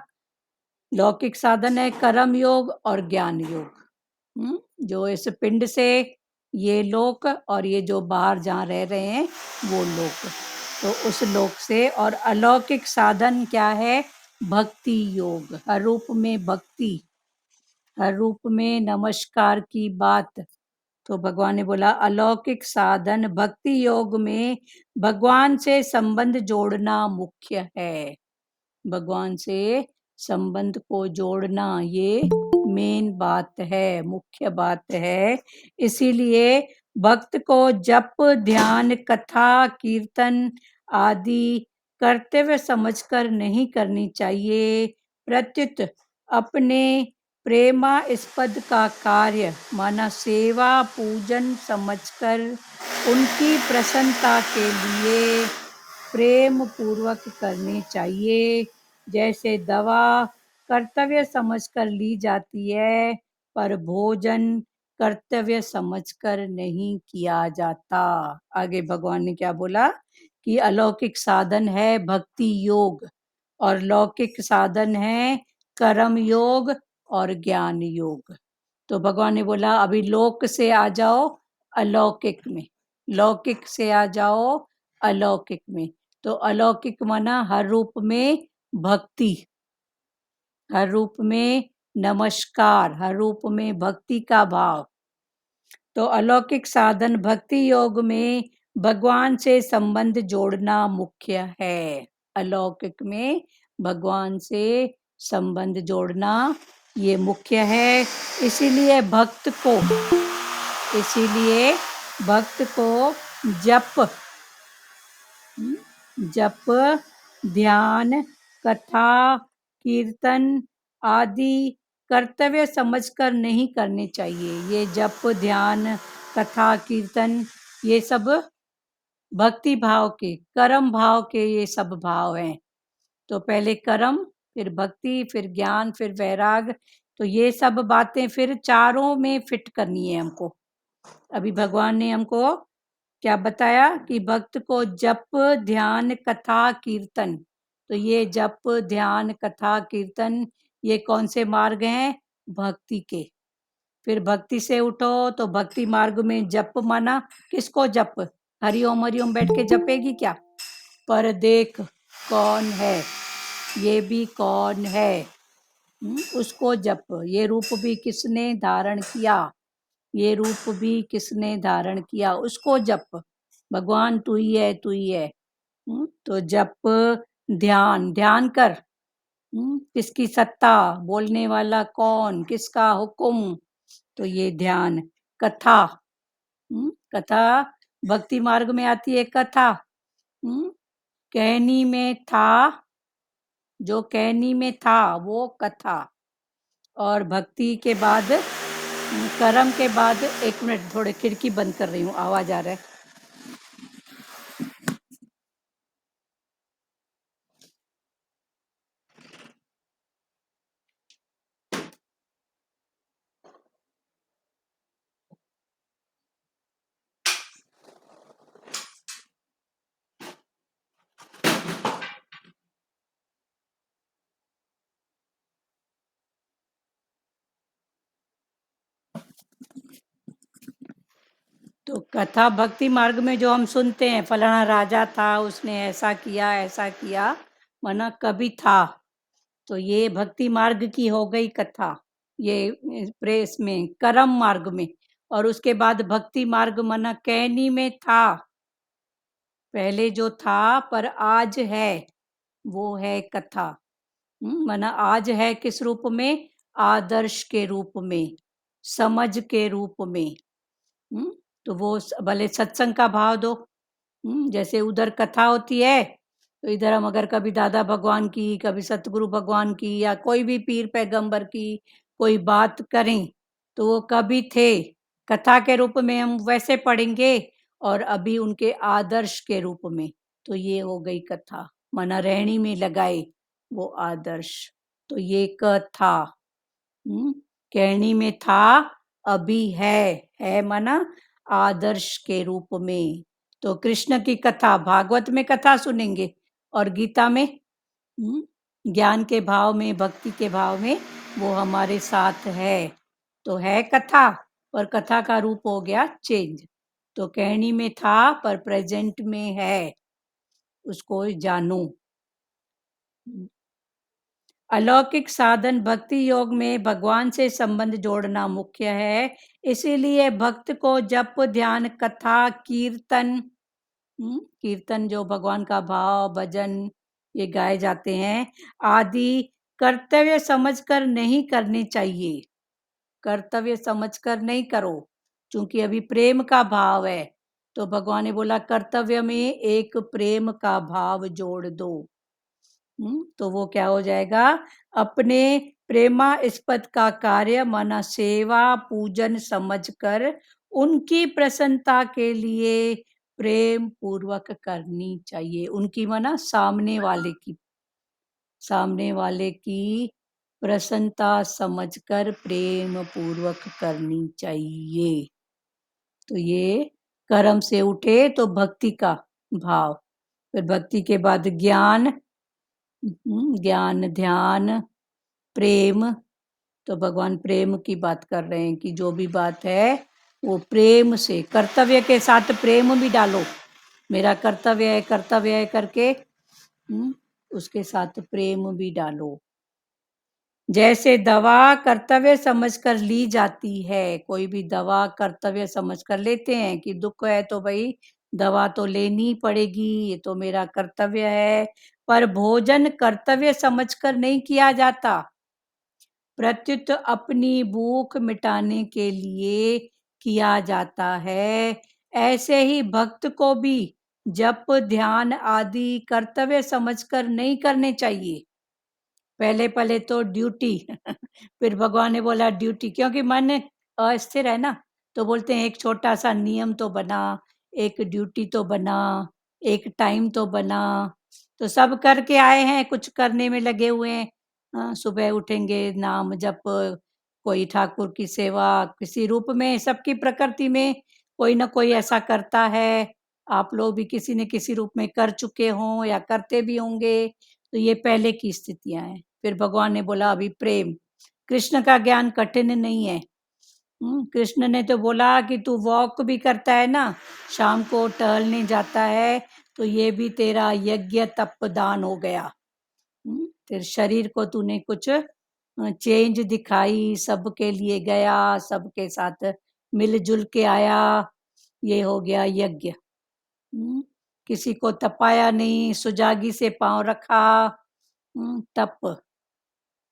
लौकिक साधन है कर्म योग और ज्ञान योग। जो इस पिंड से ये लोक और ये जो बाहर जहाँ रह रहे हैं वो लोक, तो उस लोक से। और अलौकिक साधन क्या है, भक्ति योग, हर रूप में भक्ति, हर रूप में नमस्कार की बात। तो भगवान ने बोला अलौकिक साधन भक्ति योग में भगवान से संबंध जोड़ना मुख्य है। भगवान से संबंध को जोड़ना ये मेन बात है, मुख्य बात है। इसीलिए भक्त को जप, ध्यान, कथा, कीर्तन आदि कर्तव्य समझकर नहीं करनी चाहिए, प्रत्युत अपने प्रेमास्पद का कार्य माना सेवा पूजन समझकर उनकी प्रसन्नता के लिए प्रेम पूर्वक करनी चाहिए। जैसे दवा कर्तव्य समझकर ली जाती है, पर भोजन कर्तव्य समझकर नहीं किया जाता। आगे भगवान ने क्या बोला कि अलौकिक साधन है भक्ति योग, और लौकिक साधन है कर्म योग और ज्ञान योग। तो भगवान ने बोला अभी लोक से आ जाओ अलौकिक में, लौकिक से आ जाओ अलौकिक में। तो अलौकिक माना हर रूप में भक्ति, हर रूप में नमस्कार, हर रूप में भक्ति का भाव। तो अलौकिक साधन भक्ति योग में भगवान से संबंध जोड़ना मुख्य है। अलौकिक में भगवान से संबंध जोड़ना ये मुख्य है। इसीलिए भक्त को जप, ध्यान, कथा, कीर्तन आदि कर्तव्य समझकर नहीं करने चाहिए। ये जप, ध्यान, कथा, कीर्तन ये सब भक्ति भाव के, कर्म भाव के ये सब भाव हैं। तो पहले कर्म, फिर भक्ति, फिर ज्ञान, फिर वैराग, तो ये सब बातें फिर चारों में फिट करनी है हमको। अभी भगवान ने हमको क्या बताया कि भक्त को जप, ध्यान, कथा, कीर्तन, तो ये जप, ध्यान, कथा, कीर्तन ये कौन से मार्ग हैं, भक्ति के। फिर भक्ति से उठो तो भक्ति मार्ग में जप माना किसको जप, हरिओम हरिओम बैठ के जपेगी क्या, पर देख कौन है, ये भी कौन है, उसको जप। ये रूप भी किसने धारण किया, ये रूप भी किसने धारण किया, उसको जप। भगवान तू ही है, तू ही है। तो जप, ध्यान, ध्यान कर, किसकी सत्ता, बोलने वाला कौन, किसका हुक्म, तो ये ध्यान। कथा, कथा भक्ति मार्ग में आती है कथा। कहनी में था, जो कहनी में था वो कथा। और भक्ति के बाद, कर्म के बाद, एक मिनट थोड़े खिड़की बंद कर रही हूँ, आवाज आ रहा है। तो कथा भक्ति मार्ग में जो हम सुनते हैं, फलाना राजा था, उसने ऐसा किया, माना कभी था, तो ये भक्ति मार्ग की हो गई कथा, ये प्रेस में कर्म मार्ग में। और उसके बाद भक्ति मार्ग माना कहनी में था, पहले जो था पर आज है, वो है कथा। माना आज है किस रूप में, आदर्श के रूप में, समझ के रूप में। तो वो भले सत्संग का भाव दो, जैसे उधर कथा होती है, तो इधर हम अगर कभी दादा भगवान की, कभी सतगुरु भगवान की, या कोई भी पीर पैगंबर की कोई बात करें, तो वो कभी थे कथा के रूप में, हम वैसे पढ़ेंगे, और अभी उनके आदर्श के रूप में। तो ये हो गई कथा, माना रहनी में लगाए वो आदर्श, तो ये कथा। कहनी में था, अभी है माना आदर्श के रूप में। तो कृष्ण की कथा भागवत में कथा सुनेंगे, और गीता में ज्ञान के भाव में, भक्ति के भाव में वो हमारे साथ है। तो है कथा, और कथा का रूप हो गया चेंज। तो कहनी में था पर प्रेजेंट में है, उसको जानो। अलौकिक साधन भक्ति योग में भगवान से संबंध जोड़ना मुख्य है, इसीलिए भक्त को जप, ध्यान, कथा, कीर्तन, कीर्तन जो भगवान का भाव, भजन ये गाए जाते हैं, आदि कर्तव्य समझकर नहीं करने चाहिए। कर्तव्य समझकर नहीं करो, क्योंकि अभी प्रेम का भाव है, तो भगवान ने बोला कर्तव्य में एक प्रेम का भाव जोड़ दो। तो वो क्या हो जाएगा, अपने प्रेमास्पद का कार्य माना सेवा पूजन समझकर उनकी प्रसन्नता के लिए प्रेम पूर्वक करनी चाहिए। उनकी माना सामने वाले की प्रसन्नता समझकर प्रेम पूर्वक करनी चाहिए। तो ये कर्म से उठे तो भक्ति का भाव, फिर भक्ति के बाद ज्ञान, ध्यान, प्रेम। तो भगवान प्रेम की बात कर रहे हैं कि जो भी बात है वो प्रेम से, कर्तव्य के साथ प्रेम भी डालो, मेरा कर्तव्य है करके उसके साथ प्रेम भी डालो। जैसे दवा कर्तव्य समझकर ली जाती है, कोई भी दवा कर्तव्य समझकर लेते हैं कि दुख है तो भाई दवा तो लेनी पड़ेगी, ये तो मेरा कर्तव्य है। पर भोजन कर्तव्य समझकर नहीं किया जाता, प्रत्युत अपनी भूख मिटाने के लिए किया जाता है। ऐसे ही भक्त को भी जप, ध्यान आदि कर्तव्य समझकर नहीं करने चाहिए। पहले तो ड्यूटी फिर भगवान ने बोला ड्यूटी, क्योंकि मन अस्थिर है ना, तो बोलते हैं एक छोटा सा नियम तो बना, एक ड्यूटी तो बना, एक टाइम तो बना। तो सब करके आए हैं, कुछ करने में लगे हुए हैं। सुबह उठेंगे, नाम जप, कोई ठाकुर की सेवा किसी रूप में, सबकी प्रकृति में कोई ना कोई ऐसा करता है। आप लोग भी किसी न किसी रूप में कर चुके हों या करते भी होंगे। तो ये पहले की स्थितियां हैं। फिर भगवान ने बोला अभी प्रेम, कृष्ण का ज्ञान कठिन नहीं है। कृष्ण ने तो बोला कि तू वॉक भी करता है ना, शाम को टहलने जाता है, तो ये भी तेरा यज्ञ तप दान हो गया। फिर शरीर को तूने कुछ चेंज दिखाई, सबके लिए गया, सबके साथ मिलजुल के आया, ये हो गया यज्ञ। किसी को तपाया नहीं, सुजागी से पांव रखा, तप।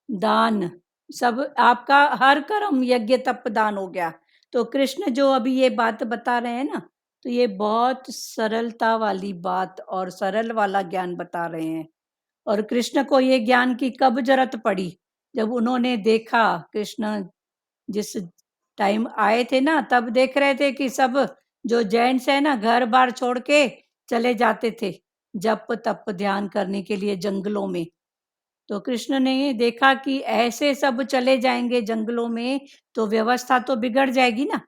दान, सब आपका हर कर्म यज्ञ तप दान हो गया। तो कृष्ण जो अभी ये बात बता रहे हैं ना, तो ये बहुत सरलता वाली बात और सरल वाला ज्ञान बता रहे हैं। और कृष्ण को ये ज्ञान की कब जरूरत पड़ी? जब उन्होंने देखा, कृष्ण जिस टाइम आए थे ना, तब देख रहे थे कि सब जो जेंट्स है ना, घर बार छोड़ के चले जाते थे जप तप ध्यान करने के लिए जंगलों में। तो कृष्ण ने देखा कि ऐसे सब चले जाएंगे जंगलों में तो व्यवस्था तो बिगड़ जाएगी ना।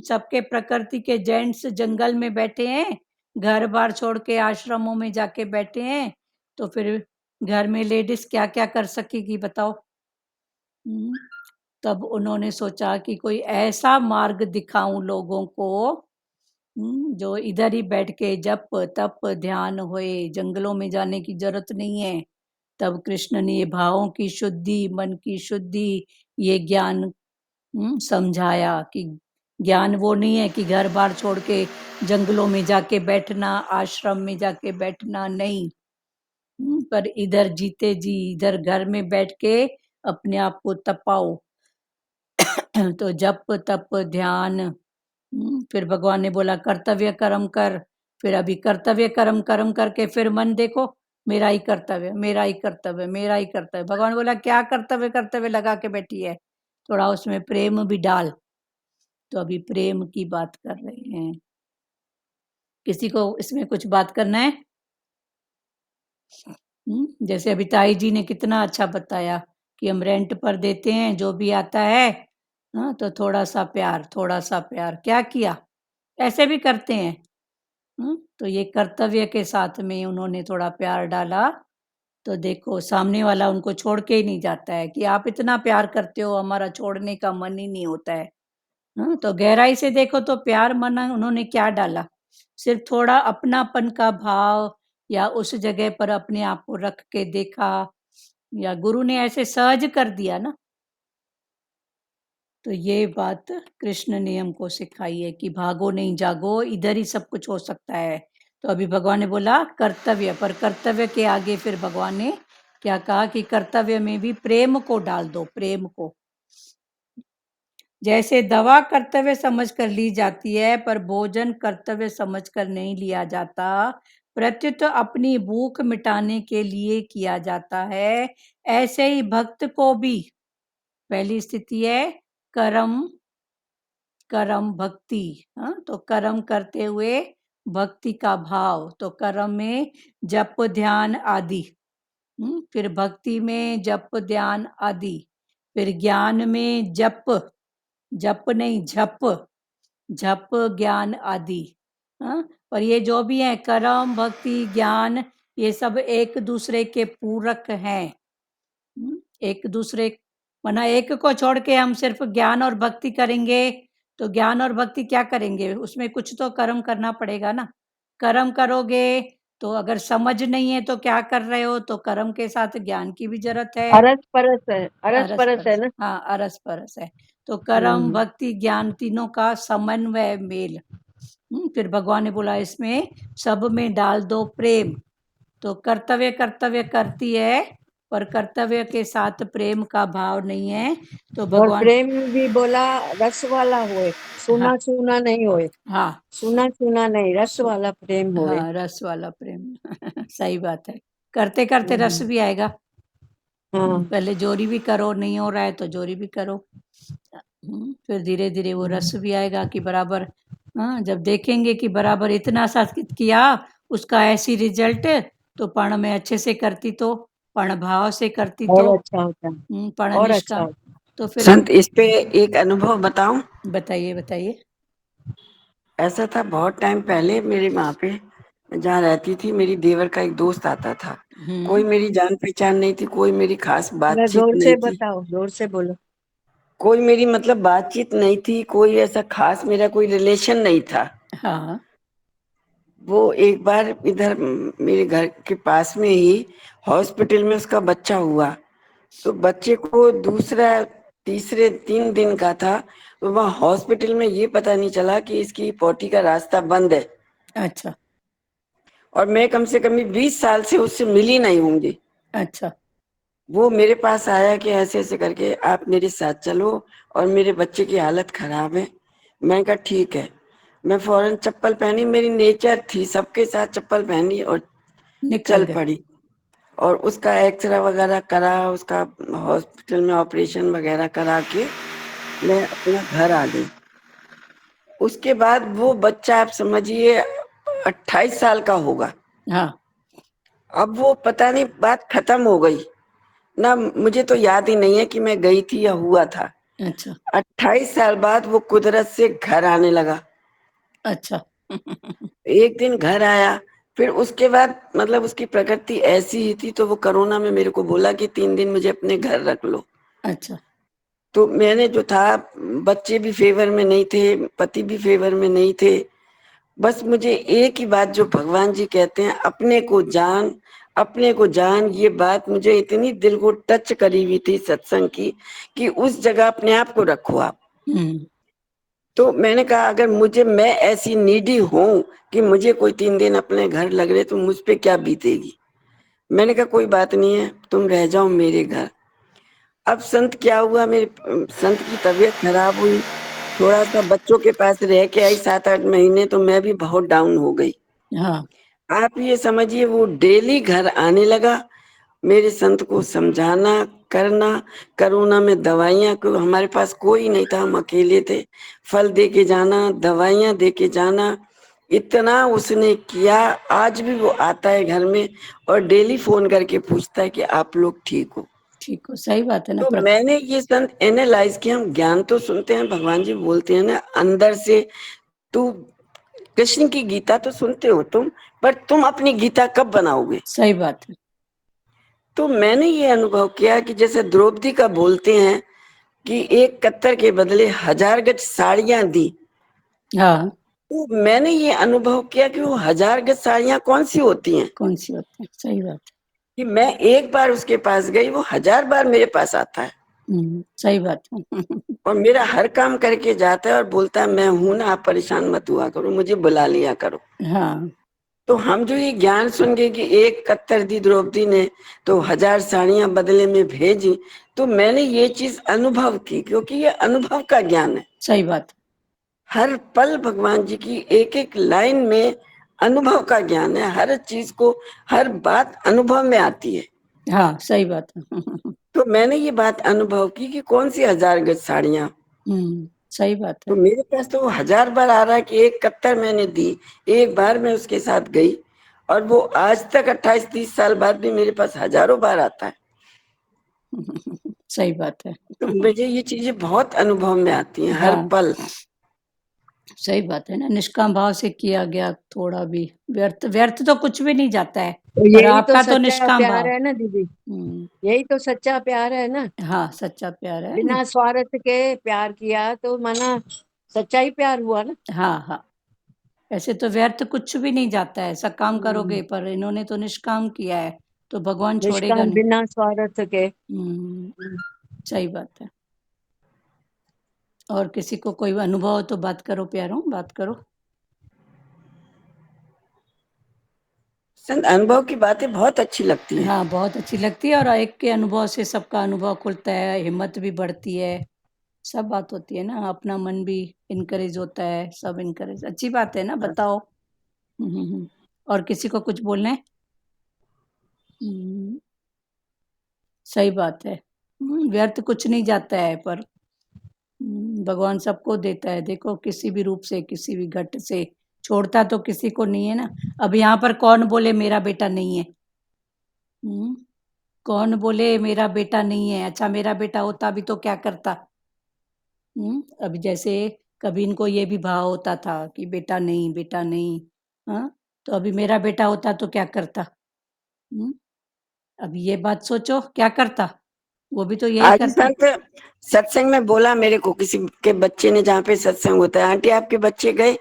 सबके प्रकृति के जेंट्स जंगल में बैठे हैं, घर बार छोड़ के आश्रमों में जाके बैठे हैं, तो फिर घर में लेडीज क्या क्या कर सकेगी बताओ। हम्म, तब उन्होंने सोचा कि कोई ऐसा मार्ग दिखाऊं लोगों को, जो इधर ही बैठ के जप तप ध्यान होए, जंगलों में जाने की जरूरत नहीं है। तब कृष्ण ने ये भावों की शुद्धि, मन की शुद्धि, ये ज्ञान समझाया कि ज्ञान वो नहीं है कि घर बार छोड़ के जंगलों में जाके बैठना, आश्रम में जाके बैठना, नहीं। पर इधर जीते जी इधर घर में बैठ के अपने आप को तपाओ। तो जप तप ध्यान, फिर भगवान ने बोला कर्तव्य कर्म कर। फिर अभी कर्तव्य कर्म कर्म करके फिर मन देखो, मेरा ही कर्तव्य, मेरा ही कर्तव्य, मेरा ही कर्तव्य। भगवान बोला क्या कर्तव्य कर्तव्य लगा के बैठी है, थोड़ा उसमें प्रेम भी डाल। तो अभी प्रेम की बात कर रहे हैं। किसी को इसमें कुछ बात करना है? जैसे अभी ताई जी ने कितना अच्छा बताया कि हम रेंट पर देते हैं, जो भी आता है, हाँ, तो थोड़ा सा प्यार, थोड़ा सा प्यार, क्या किया, ऐसे भी करते हैं। तो ये कर्तव्य के साथ में उन्होंने थोड़ा प्यार डाला, तो देखो सामने वाला उनको छोड़ के ही नहीं जाता है कि आप इतना प्यार करते हो, हमारा छोड़ने का मन ही नहीं होता है। तो गहराई से देखो तो प्यार मन उन्होंने क्या डाला, सिर्फ थोड़ा अपनापन का भाव, या उस जगह पर अपने आप को रख के देखा, या गुरु ने ऐसे सहज कर दिया ना। तो ये बात कृष्ण ने हमको सिखाई है कि भागो नहीं जागो, इधर ही सब कुछ हो सकता है। तो अभी भगवान ने बोला कर्तव्य, पर कर्तव्य के आगे फिर भगवान ने क्या कहा कि कर्तव्य में भी प्रेम को डाल दो, प्रेम को। जैसे दवा कर्तव्य समझकर ली जाती है, पर भोजन कर्तव्य समझकर नहीं लिया जाता, प्रत्युत अपनी भूख मिटाने के लिए किया जाता है। ऐसे ही भक्त को भी पहली स्थिति है कर्म, कर्म भक्ति। तो कर्म करते हुए भक्ति का भाव, तो कर्म में जप ध्यान आदि, फिर भक्ति में जप ध्यान आदि, फिर ज्ञान में जप, जप नहीं झप, झप ज्ञान आदि। पर ये जो भी है कर्म भक्ति ज्ञान, ये सब एक दूसरे के पूरक हैं। एक दूसरे, वरना एक को छोड़ के हम सिर्फ ज्ञान और भक्ति करेंगे तो ज्ञान और भक्ति क्या करेंगे, उसमें कुछ तो कर्म करना पड़ेगा ना। कर्म करोगे तो अगर समझ नहीं है तो क्या कर रहे हो, तो कर्म के साथ ज्ञान की भी जरूरत है। अरस परस है, अरस अरस परस है परस, ना। हाँ अरस परस है। तो कर्म भक्ति ज्ञान तीनों का समन्वय मेल। फिर भगवान ने बोला इसमें सब में डाल दो प्रेम। तो कर्तव्य कर्तव्य करती है, पर कर्तव्य के साथ प्रेम का भाव नहीं है। तो और भगवान, प्रेम भी बोला रस वाला होए, सुना हाँ सुना नहीं होए, हाँ सुना सुना नहीं, रस वाला प्रेम होए। हाँ, रस वाला प्रेम सही बात है, करते करते रस भी आएगा। हाँ। पहले जोरी भी करो, नहीं हो रहा है तो जोरी भी करो। फिर धीरे धीरे वो रस भी आएगा कि बराबर, जब देखेंगे कि बराबर इतना सा किया, उसका ऐसी रिजल्ट, तो पण में अच्छे से करती तो, पण भाव से करती तो, और अच्छा होता है, पण और अच्छा निष्ठा, होता तो फिर संत इस पे एक अनुभव बताऊं। बताइए बताइए। ऐसा था बहुत टाइम पहले, मेरे वहां पे जहाँ रहती थी, मेरी देवर का एक दोस्त आता था। कोई हम्म मेरी जान पहचान नहीं थी, कोई मेरी खास है। मैं बातचीत जोर नहीं से थी, बताओ, जोर से बोलो। कोई मेरी मतलब बातचीत नहीं थी, कोई ऐसा खास मेरा कोई रिलेशन नहीं था। हाँ वो एक बार इधर मेरे घर के पास में ही हॉस्पिटल में उसका बच्चा हुआ। तो बच्चे को दूसरा तीसरे 3 दिन का था, तो वहाँ हॉस्पिटल में ये पता नहीं चला कि इसकी पोटी का रास्ता बंद है। अच्छा और मैं कम से कम 20 साल से उससे मिली नहीं होंगी। अच्छा वो मेरे पास आया कि ऐसे ऐसे करके आप मेरे साथ चलो और मेरे बच्चे की हालत खराब है। मैंने कहा ठीक है। मैं फौरन चप्पल पहनी, मेरी नेचर थी सबके साथ चप्पल पहनी और निकल चल गए। पड़ी। और उसका एक्सरे वगैरह करा, उसका हॉस्पिटल में ऑपरेशन वगैरह करा के मैं अपना घर आ गई। उसके बाद वो बच्चा आप समझिए 28 साल का होगा। हाँ। अब वो पता नहीं बात खत्म हो गई ना, मुझे तो याद ही नहीं है कि मैं गई थी या हुआ था। अच्छा। 28 साल बाद वो कुदरत से घर आने लगा। अच्छा। एक दिन घर आया, फिर उसके बाद मतलब उसकी प्रकृति ऐसी ही थी, तो वो कोरोना में मेरे को बोला कि 3 दिन मुझे अपने घर रख लो। अच्छा। तो मैंने जो था, बच्चे भी फेवर में नहीं थे, पति भी फेवर में नहीं थे। बस मुझे एक ही बात, जो भगवान जी कहते हैं अपने को जान, अपने को जान, ये बात मुझे इतनी दिल को टच करी हुई थी सत्संग की, कि उस जगह अपने आप को रखो आप। हम्म। तो मैंने कहा अगर मैं ऐसी नीडी हूं कि मुझे कोई 3 दिन अपने घर लग रहे, तो मुझ पे क्या बीतेगी। मैंने कहा कोई बात नहीं है, तुम रह जाओ मेरे घर। अब संत क्या हुआ, मेरे संत की तबीयत खराब हुई, थोड़ा सा बच्चों के पास रह के आई 7-8 महीने, तो मैं भी बहुत डाउन हो गई। हाँ। आप ये समझिए वो डेली घर आने लगा, मेरे संत को समझाना करना। कोरोना में दवाइयाँ को हमारे पास कोई नहीं था, हम अकेले थे। फल दे के जाना, दवाइयाँ दे के जाना, इतना उसने किया। आज भी वो आता है घर में और डेली फोन करके पूछता है कि आप लोग ठीक हो। ठीक हो, सही बात है ना। तो मैंने ये संत एनालाइज किया, हम ज्ञान तो सुनते हैं, भगवान जी बोलते हैं ना अंदर से, तू कृष्ण की गीता तो सुनते हो तुम, पर तुम अपनी गीता कब बनाओगे। सही बात है। तो मैंने ये अनुभव किया कि जैसे द्रौपदी का बोलते हैं कि एक कत्तर के बदले 1000 गज साड़ियां दी। हाँ। तो मैंने ये अनुभव किया कि वो 1000 गज साड़ियां कौन सी होती हैं, कौन सी होती है, सही बात है। कि मैं एक बार उसके पास गई, वो 1000 बार मेरे पास आता है सही बात है। और मेरा हर काम करके जाता है और बोलता है मैं हूं ना, आप परेशान मत हुआ करो, मुझे बुला लिया करो। हाँ। तो हम जो ये ज्ञान सुन गए कि एक कत्तर दी द्रौपदी ने तो 1000 साड़ियां बदले में भेजी, तो मैंने ये चीज अनुभव की, क्योंकि ये अनुभव का ज्ञान है। सही बात हर पल भगवान जी की एक एक लाइन में अनुभव का ज्ञान है। हर चीज को, हर बात अनुभव में आती है। है। हाँ, सही बात है। तो मैंने ये बात अनुभव की कि कौन सी 1000 गज साड़ियां। सही बात तो है। मेरे पास तो वो 1000 बार आ रहा है कि एक कत्तर मैंने दी, एक बार मैं उसके साथ गई, और वो आज तक 28-30 साल बाद भी मेरे पास हजारों बार आता है। सही बात है। तो मुझे ये चीजें बहुत अनुभव में आती हैं हर हाँ, पल। सही बात है ना। निष्काम भाव से किया गया थोड़ा भी व्यर्थ व्यर्थ तो कुछ भी नहीं जाता है। तो और यही तो आपका तो सच्चा निष्काम प्यार भाव। है ना दीदी, हम्म। यही तो सच्चा प्यार है ना। हाँ, सच्चा प्यार है। बिना स्वार्थ के प्यार किया तो माना सच्चा ही प्यार हुआ ना। हाँ, हाँ। ऐसे तो व्यर्थ कुछ भी नहीं जाता है, सब काम करोगे, पर इन्होंने तो निष्काम किया है, तो भगवान छोड़ेगा निष्काम नहीं। बिना स्वार्थ के। हम्म। सही बात है। और किसी को कोई अनुभव हो तो बात करो प्यारों, बात करो। संत अनुभव की बातें बहुत अच्छी लगती हैं। हाँ, बहुत अच्छी लगती है, और एक के अनुभव से सबका अनुभव खुलता है, हिम्मत भी बढ़ती है, सब बात होती है ना, अपना मन भी इनकरेज होता है, सब इनकरेज, अच्छी बात है ना, बताओ। और किसी को कुछ बोलना है? हम्म, सही बात है। व्यर्थ कुछ नहीं जाता है, पर भगवान सबको देता है, देखो किसी भी रूप से, किसी भी घट से, छोड़ता तो किसी को नहीं है ना। अब यहाँ पर कौन बोले मेरा बेटा नहीं है? हम्म, कौन बोले मेरा बेटा नहीं है? अच्छा, मेरा बेटा होता भी तो क्या करता? अभी जैसे कभी इनको ये भी भाव होता था कि बेटा नहीं, बेटा नहीं। हाँ, तो अभी मेरा बेटा होता तो क्या करता? हम्म, अभी ये बात सोचो, क्या करता? वो भी तो यही आज ही करता। संत सत्संग में बोला मेरे को, किसी के बच्चे ने, जहाँ पे सत्संग होता है, आंटी आपके बच्चे गए।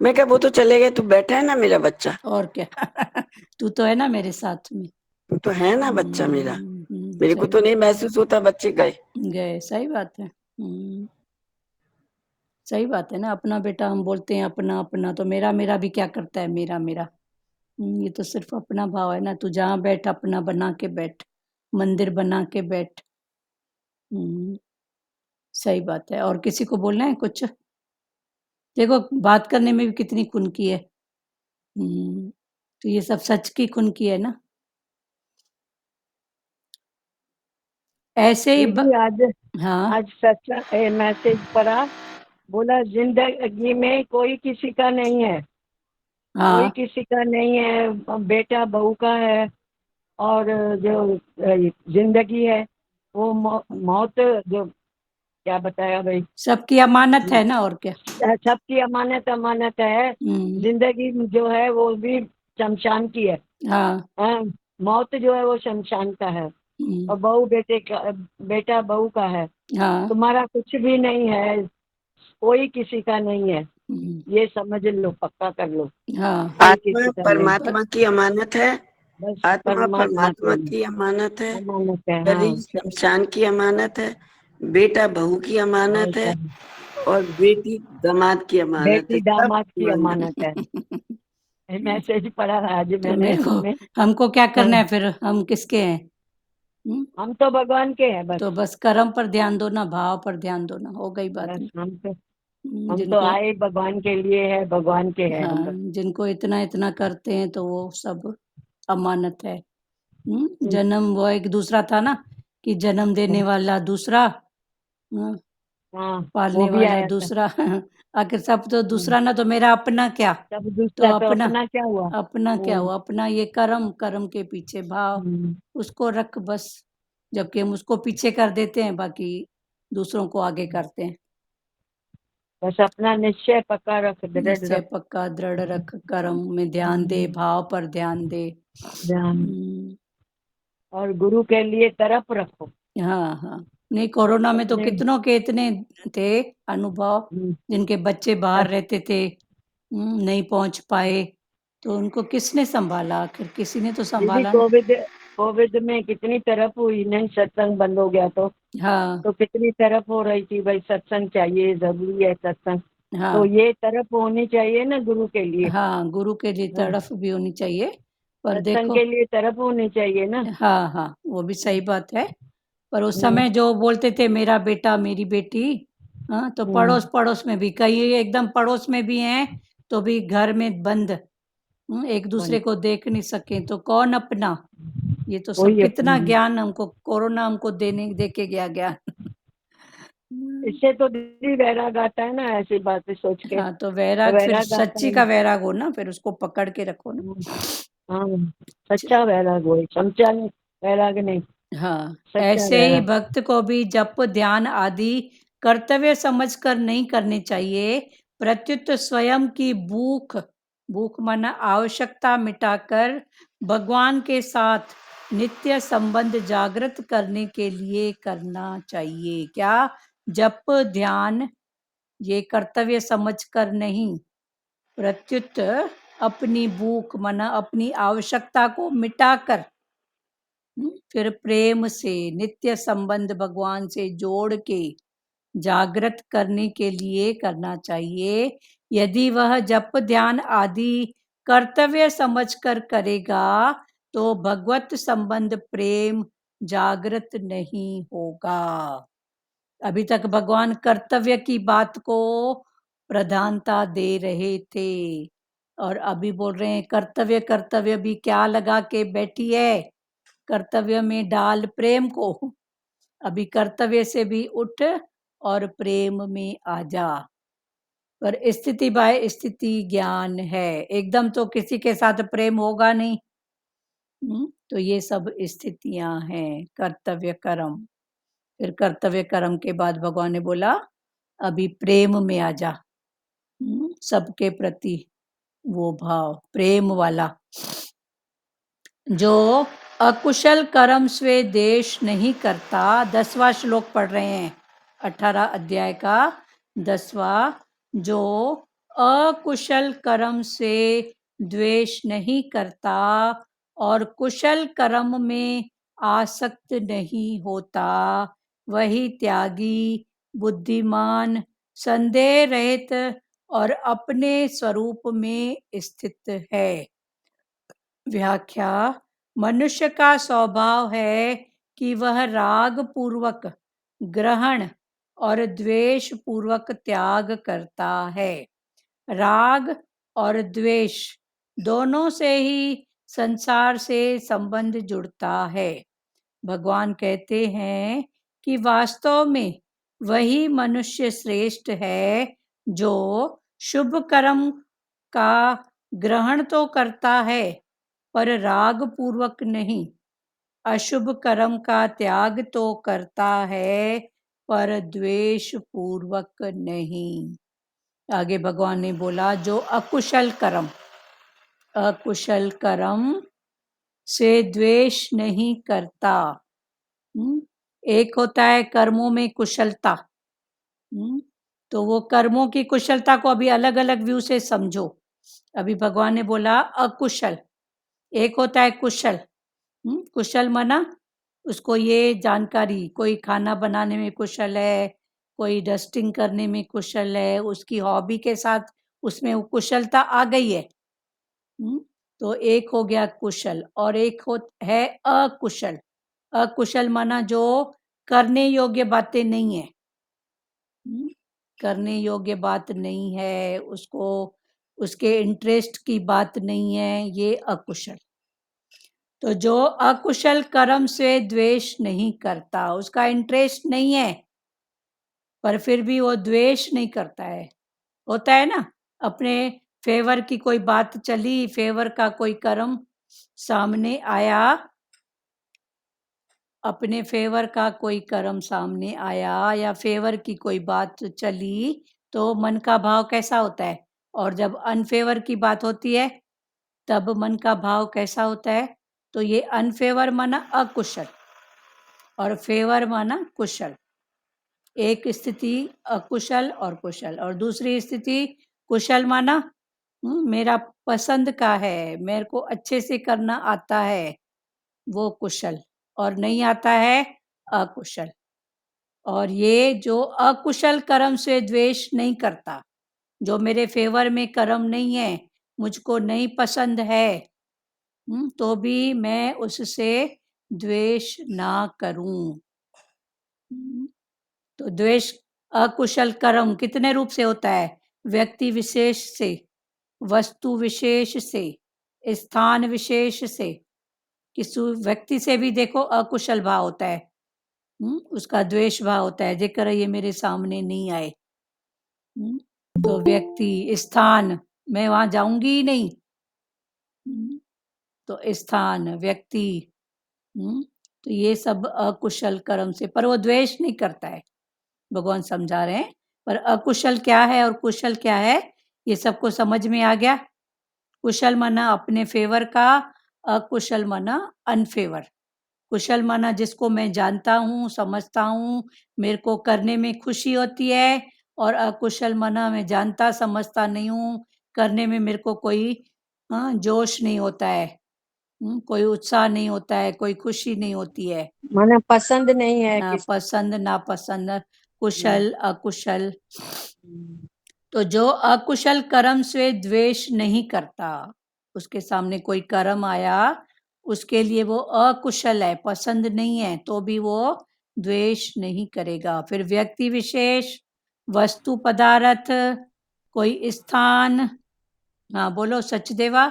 मैं कहा वो तो चले गए, तू बैठा है ना मेरा बच्चा, और क्या। तू तो है ना मेरे साथ में। तू तो है ना बच्चा मेरा। मेरे को सही तो बात। नहीं महसूस होता बच्चे गए। गए, सही बात है। सही बात है ना, अपना बेटा हम बोलते हैं, अपना अपना, तो मेरा मेरा भी क्या करता है, मेरा मेरा। ये तो सिर्फ अपना भाव है ना, तू जहाँ बैठ अपना बना के बैठ, मंदिर बना के बैठ। सही बात है। और किसी को बोलना है कुछ? देखो बात करने में भी कितनी खुनकी है। तो ये सब सच की खुनकी है ना? ऐसे ही दीदी आज हाँ, आज सच मैसेज पढ़ा, बोला जिंदगी में कोई किसी का नहीं है, कोई हाँ, किसी का नहीं है, बेटा बहू का है। और जो जिंदगी है वो मौत, जो क्या बताया भाई, सबकी अमानत है ना, और क्या। सबकी अमानत अमानत है। हम्म, जिंदगी जो है वो भी शमशान की है। हाँ, हाँ, मौत जो है वो शमशान का है। हम्म, और बेटा बहू का है। हाँ, तुम्हारा कुछ भी नहीं है, कोई किसी का नहीं है, हम्म, ये समझ लो, पक्का कर लो, हाँ, कोई आत्मा किसी का नहीं। पर परमात्मा की अमानत है। बस आत्मा परमात्मा परमात्मा की की अमानत है। अमानत है। हाँ, शरीर शमशान की अमानत है। बेटा बहू की अमानत है। ऐसा और बेटी दामाद की अमानत है। बेटी सब दामाद की अमानत। अमानत है। मैसेज पढ़ा था आज तो मैंने मेरे को, उसमें। हमको क्या हाँ, करना है फिर? हम किसके हैं? हम तो भगवान के हैं बस। तो बस कर्म पर ध्यान दो ना, भाव पर ध्यान दो ना, हो गई बात बस नहीं। हम तो जिनको, आए भगवान के लिए है, भगवान के हैं हम हाँ, लोग। जिनको इतना इतना करते हैं तो वो सब अमानत है। हम्म, जन्म वो एक दूसरा था ना, कि जन्म देने वाला दूसरा, हाँ, वो पालने भी वाला आया था। दूसरा। आखिर सब तो हम्म, दूसरा ना, तो मेरा अपना क्या? सब तो दूसरा तो अपना, अपना क्या हुआ। अपना क्या हुआ? अपना ये कर्म, कर्म के पीछे भाव, हम्म, उसको रख बस। जबकि हम उसको पीछे कर देते हैं, बाकी दूसरों को आगे करते हैं। बस अपना निश्चय पक्का रख, दृढ़ निश्चय रख। पक्का दृढ़ रख, कर्म में ध्यान दे, हम्म, भाव पर ध्यान दे। ध्यान। हम्म, और गुरु के लिए तरफ रखो हाँ, हाँ। नहीं, कोरोना में तो अपने। कितनों के इतने थे अनुभव, हम्म, जिनके बच्चे बाहर रहते थे, नहीं पहुंच पाए, तो उनको किसने संभाला? आखिर किसी ने तो दीदी संभाला ना। कोविड कोविड में कितनी तरफ हुई, नहीं सत्संग बंद हो गया हाँ, तो कितनी तरफ हो रही थी भाई, सत्संग चाहिए, जरूरी है सत्संग। तो हाँ, ये तरफ होनी चाहिए ना गुरु के लिए। हाँ, गुरु के लिए हाँ, तड़फ भी होनी चाहिए। पर सत्संग देखो, के लिए तरफ होनी चाहिए ना। हाँ, हाँ, वो भी सही बात है। पर उस हम्म, समय जो बोलते थे मेरा बेटा मेरी बेटी, हाँ, तो हम्म, पड़ोस पड़ोस में भी, कई एकदम पड़ोस में भी हैं, तो भी घर में बंद, एक दूसरे बंद। को देख नहीं सके, तो कौन अपना? ये तो सब कोई कितना अपनी। ज्ञान हमको कोरोना हमको देने दे के गया ज्ञान। इससे तो दीदी वैराग आता है ना, ऐसी बातें सोच के हाँ, तो तो वैराग फिर वैराग आता सच्ची है का ना। वैराग हो ना, फिर उसको पकड़ के रखो ना। हम्म, हाँ, सच्चा वैराग हो, समझा नहीं, वैराग नहीं, हाँ, सच्चा ऐसे ही वैराग। भक्त को भी जप ध्यान आदि कर्तव्य समझकर नहीं करने चाहिए, प्रत्युत स्वयं की भूख, भूख माना आवश्यकता मिटाकर भगवान के साथ नित्य संबंध जागृत करने के लिए करना चाहिए। क्या? जप ध्यान, ये कर्तव्य समझकर नहीं, प्रत्युत अपनी भूख माना अपनी आवश्यकता को मिटाकर, फिर प्रेम से नित्य संबंध भगवान से जोड़ के जागृत करने के लिए करना चाहिए। यदि वह जप ध्यान आदि कर्तव्य समझकर करेगा, तो भगवत संबंध प्रेम जागृत नहीं होगा। अभी तक भगवान कर्तव्य की बात को प्रधानता दे रहे थे, और अभी बोल रहे हैं कर्तव्य, कर्तव्य भी क्या लगा के बैठी है? कर्तव्य में डाल प्रेम को। अभी कर्तव्य से भी उठ और प्रेम में आ जा। पर स्थिति बाय स्थिति ज्ञान है, एकदम तो किसी के साथ प्रेम होगा नहीं। तो ये सब स्थितियां हैं, कर्तव्य कर्म। फिर कर्तव्य कर्म के बाद भगवान ने बोला अभी प्रेम में आ जा। सबके प्रति वो भाव प्रेम वाला। जो अकुशल कर्म स्वे देश नहीं करता, 10वां श्लोक पढ़ रहे हैं 18 अध्याय का 10वां। जो अकुशल कर्म से द्वेष नहीं करता और कुशल कर्म में आसक्त नहीं होता, वही त्यागी, बुद्धिमान, संदेह रहित और अपने स्वरूप में स्थित है। व्याख्या: मनुष्य का स्वभाव है कि वह राग पूर्वक ग्रहण और द्वेष पूर्वक त्याग करता है। राग और द्वेष दोनों से ही संसार से संबंध जुड़ता है। भगवान कहते हैं कि वास्तव में वही मनुष्य श्रेष्ठ है जो शुभ कर्म का ग्रहण तो करता है पर राग पूर्वक नहीं, अशुभ कर्म का त्याग तो करता है पर द्वेष पूर्वक नहीं। आगे भगवान ने बोला जो अकुशल कर्म से द्वेष नहीं करता। एक होता है कर्मों में कुशलता, तो वो कर्मों की कुशलता को अभी अलग अलग व्यू से समझो। अभी भगवान ने बोला अकुशल, एक होता है कुशल। कुशल माना उसको ये जानकारी, कोई खाना बनाने में कुशल है, कोई डस्टिंग करने में कुशल है, उसकी हॉबी के साथ उसमें वो कुशलता आ गई है। तो एक हो गया कुशल और एक है अकुशल। अकुशल माना जो करने योग्य बातें नहीं है, करने योग्य बात नहीं है, उसको उसके इंटरेस्ट की बात नहीं है, ये अकुशल। तो जो अकुशल कर्म से द्वेष नहीं करता, उसका इंटरेस्ट नहीं है पर फिर भी वो द्वेष नहीं करता है। होता है ना, अपने फेवर की कोई बात चली, फेवर का कोई कर्म सामने आया, अपने फेवर का कोई कर्म सामने आया या फेवर की कोई बात चली तो मन का भाव कैसा होता है, और जब अनफेवर की बात होती है तब मन का भाव कैसा होता है। तो ये अनफेवर माना अकुशल और फेवर माना कुशल। एक स्थिति अकुशल और कुशल, और दूसरी स्थिति कुशल माना मेरा पसंद का है, मेरे को अच्छे से करना आता है, वो कुशल, और नहीं आता है अकुशल। और ये जो अकुशल कर्म से द्वेष नहीं करता, जो मेरे फेवर में कर्म नहीं है, मुझको नहीं पसंद है, तो भी मैं उससे द्वेष ना करूं। तो द्वेष अकुशल कर्म कितने रूप से होता है, व्यक्ति विशेष से, वस्तु विशेष से, स्थान विशेष से। किसी व्यक्ति से भी देखो अकुशल भाव होता है, उसका द्वेष भाव होता है, जेकर ये मेरे सामने नहीं आए। तो व्यक्ति, स्थान, मैं वहां जाऊंगी ही नहीं। तो स्थान, व्यक्ति, तो ये सब अकुशल कर्म से, पर वो द्वेष नहीं करता है। भगवान समझा रहे हैं, पर अकुशल क्या है और कुशल क्या है ये सबको समझ में आ गया। कुशल माना अपने फेवर का, अकुशल माना अनफेवर। कुशल माना जिसको मैं जानता हूँ, समझता हूँ, मेरे को करने में खुशी होती है, और अकुशल माना मैं जानता समझता नहीं हूँ, करने में मेरे को कोई जोश नहीं होता है, कोई उत्साह नहीं होता है, कोई खुशी नहीं होती है, माना पसंद नहीं है ना किसी पसंद ना पसंद, कुशल अकुशल। तो जो अकुशल कर्म से द्वेष नहीं करता, उसके सामने कोई कर्म आया, उसके लिए वो अकुशल है, पसंद नहीं है, तो भी वो द्वेष नहीं करेगा। फिर व्यक्ति विशेष, वस्तु पदार्थ, कोई स्थान। हाँ बोलो सचदेवा।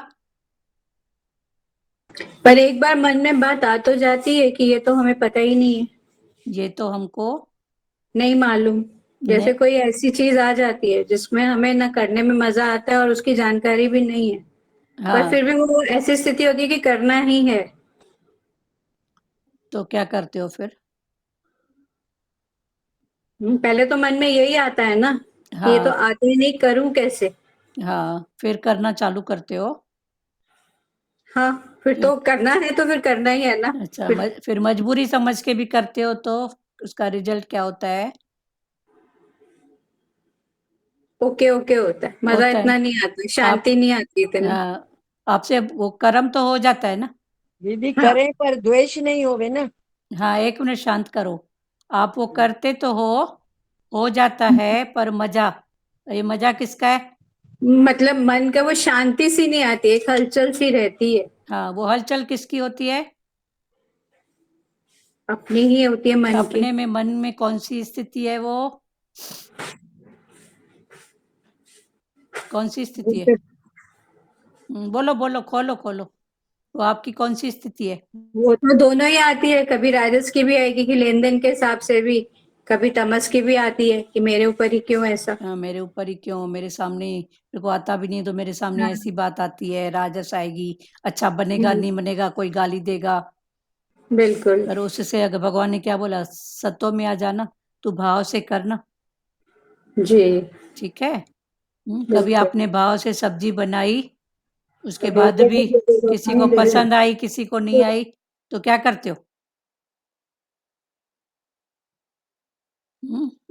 पर एक बार मन में बात आ तो जाती है कि ये तो हमें पता ही नहीं है, ये तो हमको नहीं मालूम। जैसे कोई ऐसी चीज आ जाती है जिसमें हमें न करने में मजा आता है और उसकी जानकारी भी नहीं है, पर हाँ, फिर भी वो ऐसी स्थिति होती है कि करना ही है, तो क्या करते हो फिर? पहले तो मन में यही आता है ना कि ये तो हाँ आते ही नहीं, करूं कैसे। हाँ, फिर करना चालू करते हो। हाँ, फिर तो करना है तो फिर करना ही है ना। अच्छा, फिर फिर मजबूरी समझ के भी करते हो तो उसका रिजल्ट क्या होता है? ओके ओके होता है, मजा होता है इतना नहीं आता, आप, शांति नहीं आती इतनी। हाँ, आपसे वो कर्म तो हो जाता है ना। दीदी हाँ, करें पर द्वेष नहीं होवे ना। हाँ, एक मिनट शांत करो। आप वो करते तो हो जाता है, पर मजा, ये मजा किसका है? मतलब मन का वो शांति सी नहीं आती, एक हलचल सी रहती है। हाँ, वो हलचल किसकी होती है? अपनी ही होती है मन की। अपने में मन में कौन सी स्थिति है वो? कौन सी स्थिति है? बोलो बोलो, खोलो खोलो, वो आपकी कौन सी स्थिति है? वो तो दोनों ही आती है, कभी राजस की भी आएगी कि लेन देन के हिसाब से भी, कभी तमस की भी आती है कि मेरे ऊपर ही क्यों ऐसा। हाँ, मेरे ऊपर ही क्यों, मेरे सामने मेरे को आता भी नहीं तो मेरे सामने हाँ। ऐसी बात आती है, राजस आएगी, अच्छा बनेगा नहीं बनेगा, कोई गाली देगा। बिल्कुल। पर उससे अगर भगवान ने क्या बोला, सत्व में आ जाना, तू भाव से करना, जी। ठीक है। कभी बिल्कुल। आपने भाव से सब्जी बनाई, उसके तो बाद भी किसी को पसंद आई, किसी को नहीं आई, तो क्या करते हो?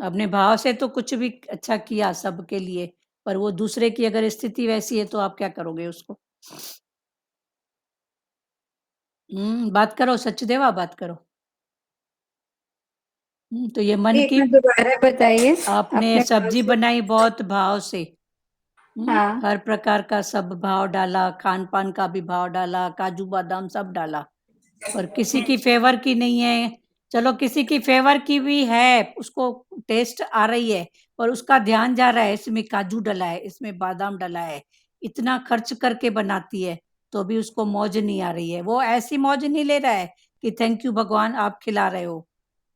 अपने भाव से तो कुछ भी अच्छा किया सबके लिए, पर वो दूसरे की अगर स्थिति वैसी है तो आप क्या करोगे उसको? बात करो सचदेवा, बात करो। तो ये मन एक की, मिनट दोबारा बताइए। आपने अपने भाव सब्जी से। बनाई बहुत भाव से, हाँ। हर प्रकार का सब भाव डाला, खान पान का भी भाव डाला, काजू बादाम सब डाला, पर किसी की फेवर की नहीं है। चलो किसी की फेवर की भी है, उसको टेस्ट आ रही है, पर उसका ध्यान जा रहा है इसमें काजू डला है, इसमें बादाम डला है, इतना खर्च करके बनाती है, तो भी उसको मौज नहीं आ रही है। वो ऐसी मौज नहीं ले रहा है कि थैंक यू भगवान आप खिला रहे हो,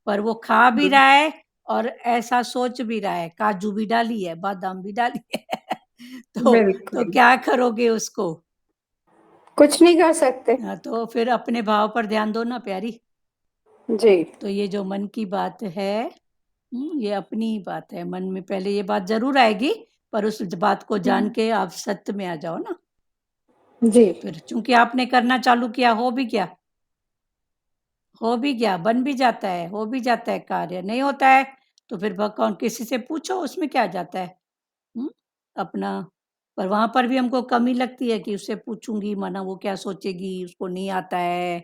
पर वो खा भी रहा है और ऐसा सोच भी रहा है, काजू भी डाली है, बादाम भी डाली है। तो बिल्कुल। क्या करोगे उसको? कुछ नहीं कर सकते। हाँ, तो फिर अपने भाव पर ध्यान दो ना प्यारी। जी। तो ये जो मन की बात है, ये अपनी ही बात है। मन में पहले ये बात जरूर आएगी, पर उस बात को जान के आप सत्य में आ जाओ ना। जी। फिर चूंकि आपने करना चालू किया, हो भी गया, हो भी गया, बन भी जाता है, हो भी जाता है, कार्य नहीं होता है तो फिर भगवान किसी से पूछो, उसमें क्या जाता है। अपना, पर वहां पर भी हमको कमी लगती है कि उससे पूछूंगी माना वो क्या सोचेगी, उसको नहीं आता है,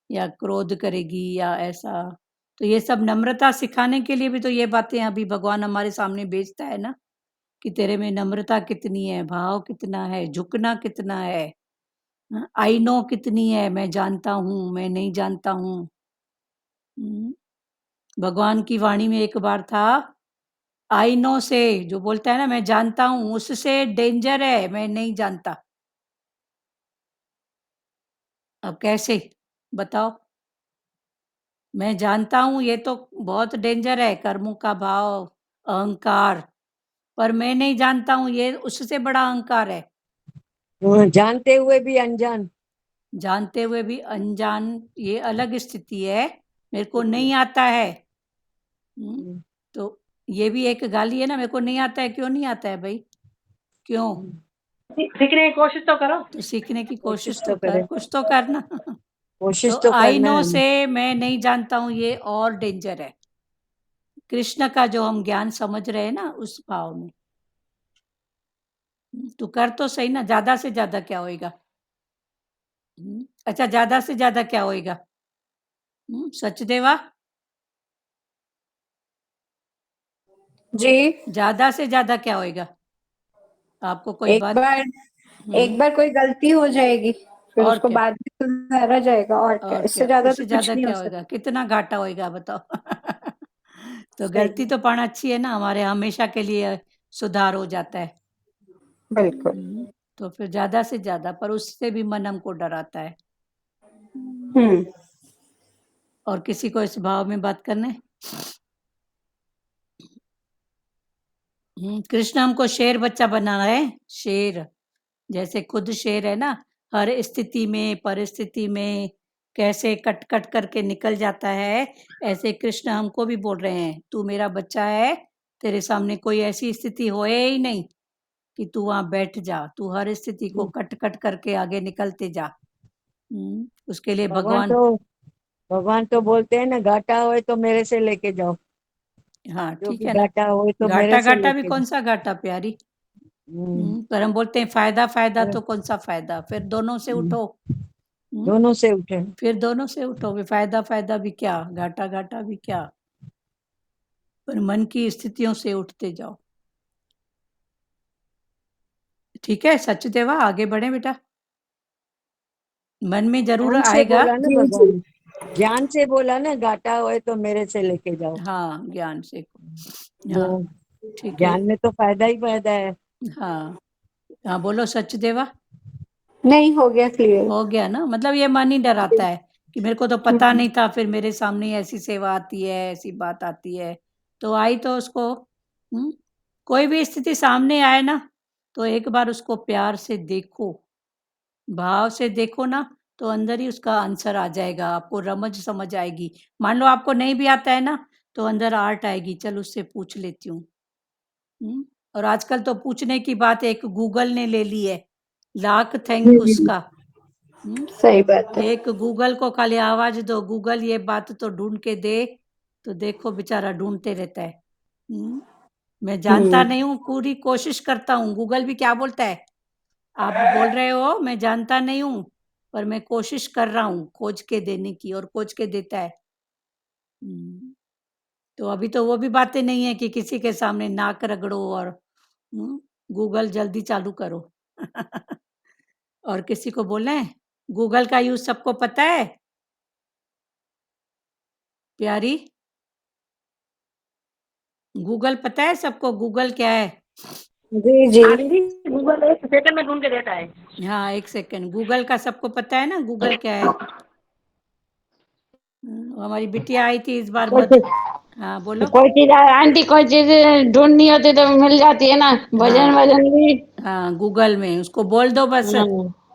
या क्रोध करेगी या ऐसा। तो ये सब नम्रता सिखाने के लिए भी तो ये बातें अभी भगवान हमारे सामने भेजता है ना, कि तेरे में नम्रता कितनी है, भाव कितना है, झुकना कितना है, आई नो कितनी है, मैं जानता हूँ, मैं नहीं जानता हूँ। भगवान की वाणी में एक बार था, आई नो से जो बोलता है ना मैं जानता हूँ, उससे डेंजर है मैं नहीं जानता। अब कैसे बताओ? मैं जानता हूँ ये तो बहुत डेंजर है, कर्मों का भाव, अहंकार, पर मैं नहीं जानता हूँ ये उससे बड़ा अहंकार है। जानते हुए भी अनजान। जानते हुए भी अनजान, ये अलग स्थिति है, मेरे को नहीं आता है। तो ये भी एक गाली है ना, मेरे को नहीं आता है, क्यों नहीं आता है भाई, क्यों? सीखने की कोशिश तो करो। तो सीखने की कोशिश कोशिश तो तो कर, करें, कुछ तो करना। कोशिश तो तो आई करना नो है। से मैं नहीं जानता हूँ ये और डेंजर है, कृष्ण का जो हम ज्ञान समझ रहे हैं ना उस भाव में। तो कर तो सही ना, ज्यादा से ज्यादा क्या होएगा? अच्छा ज्यादा से ज्यादा क्या होएगा? सचदेवा, जी। ज्यादा से ज्यादा क्या होएगा? आपको कोई एक बात? बार एक बार कोई गलती हो जाएगी, फिर और उसको क्या, बाद में सुधारा जाएगा, और क्या, और इससे क्या, ज्यादा उससे तो कुछ ज्यादा नहीं हो क्या होएगा, सकता। कितना घाटा होएगा बताओ? तो सही गलती है। तो पाना अच्छी है ना, हमारे हमेशा के लिए सुधार हो जाता है। बिल्कुल। तो फिर ज्यादा से ज्यादा, पर उससे भी मन हमको डराता है। हम्म। और किसी को इस भाव में बात करने, कृष्ण हमको शेर बच्चा बनाना है, शेर, जैसे खुद शेर है ना, हर स्थिति में परिस्थिति में कैसे कट कट करके निकल जाता है, ऐसे कृष्ण हमको भी बोल रहे हैं, तू मेरा बच्चा है, तेरे सामने कोई ऐसी स्थिति होए ही नहीं कि तू वहां बैठ जा, तू हर स्थिति को कट कट करके आगे निकलते जा। उसके लिए भगवान भगवान, तो भगवान तो बोलते हैं ना, घाटा होए तो मेरे से लेके जाओ, हाँ जो ठीक भी है ना, घाटा होए तो मेरे घाटा से घाटा भी लेके कौन जाओ। सा घाटा प्यारी। हम्म, पर हम बोलते हैं फायदा फायदा, अरे, तो कौन सा फायदा, फिर दोनों से हम्म, उठो। हम्म, दोनों से उठे। फिर दोनों से उठो, भी फायदा फायदा भी क्या, घाटा घाटा भी क्या, पर मन की स्थितियों से उठते जाओ। ठीक है सचदेवा, आगे बढ़े बेटा, मन में जरूर मन से आएगा। बोला ना जी। जी। भगवान ने। ज्ञान से बोला ना, घाटा होए तो मेरे से लेके जाओ। हाँ, ज्ञान से। वो हाँ, ठीक है। ज्ञान में तो फायदा ही फायदा है। हाँ, हाँ, बोलो सचदेवा। नहीं, हो गया क्लियर। हो गया ना, मतलब ये मन ही डराता है कि मेरे को तो पता नहीं था, फिर मेरे सामने ऐसी सेवा आती है, ऐसी बात आती है, तो आई तो उसको कोई भी स्थिति सामने आए ना, तो एक बार उसको प्यार से देखो, भाव से देखो ना, तो अंदर ही उसका आंसर आ जाएगा, आपको रमज समझ आएगी। मान लो आपको नहीं भी आता है ना, तो अंदर आर्ट आएगी, चल उससे पूछ लेती हूँ। और आजकल तो पूछने की बात एक गूगल ने ले ली है, लाख थैंक उसका। सही बात है। एक गूगल को खाली आवाज दो, गूगल ये बात तो ढूंढ के दे, तो देखो बेचारा ढूंढते रहता है। मैं जानता नहीं हूँ, पूरी कोशिश करता हूँ। गूगल भी क्या बोलता है, आप बोल रहे हो मैं जानता नहीं हूँ, पर मैं कोशिश कर रहा हूँ खोज के देने की, और खोज के देता है। तो अभी तो वो भी बातें नहीं है कि किसी के सामने नाक रगड़ो और गूगल जल्दी चालू करो। और किसी को बोले गूगल का यूज सबको पता है प्यारी, गूगल पता है सबको, गूगल क्या है? जी जी। हाँ दीदी, गूगल 1 सेकंड में ढूंढ के देता है। हाँ, एक सेकंड, गूगल का सबको पता है ना, गूगल क्या है? हमारी बिटिया आई थी इस बार मत। हाँ बोलो। कोई चीज आंटी, कोई चीज ढूंढनी होती तो मिल जाती है ना, भजन हाँ, वजन भी। हाँ, गूगल में उसको बोल दो बस, हाँ,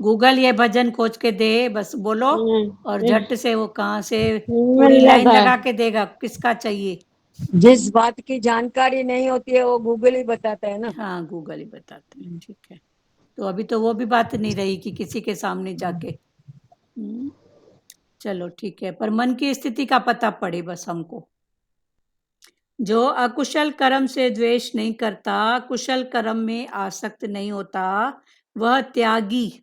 गूगल ये भजन खोज के दे, बस बोलो, और हाँ, झट से वो कहाँ से पूरी मिल लाइन जाता है। लगा के देगा किसका चाहिए। जिस बात की जानकारी नहीं होती है वो गूगल ही बताता है ना। हाँ, गूगल ही बताता है, ठीक है। तो अभी तो वो भी बात नहीं रही कि किसी के सामने जाके। चलो ठीक है, पर मन की स्थिति का पता पड़े बस हमको। जो अकुशल कर्म से द्वेष नहीं करता, कुशल कर्म में आसक्त नहीं होता, वह त्यागी।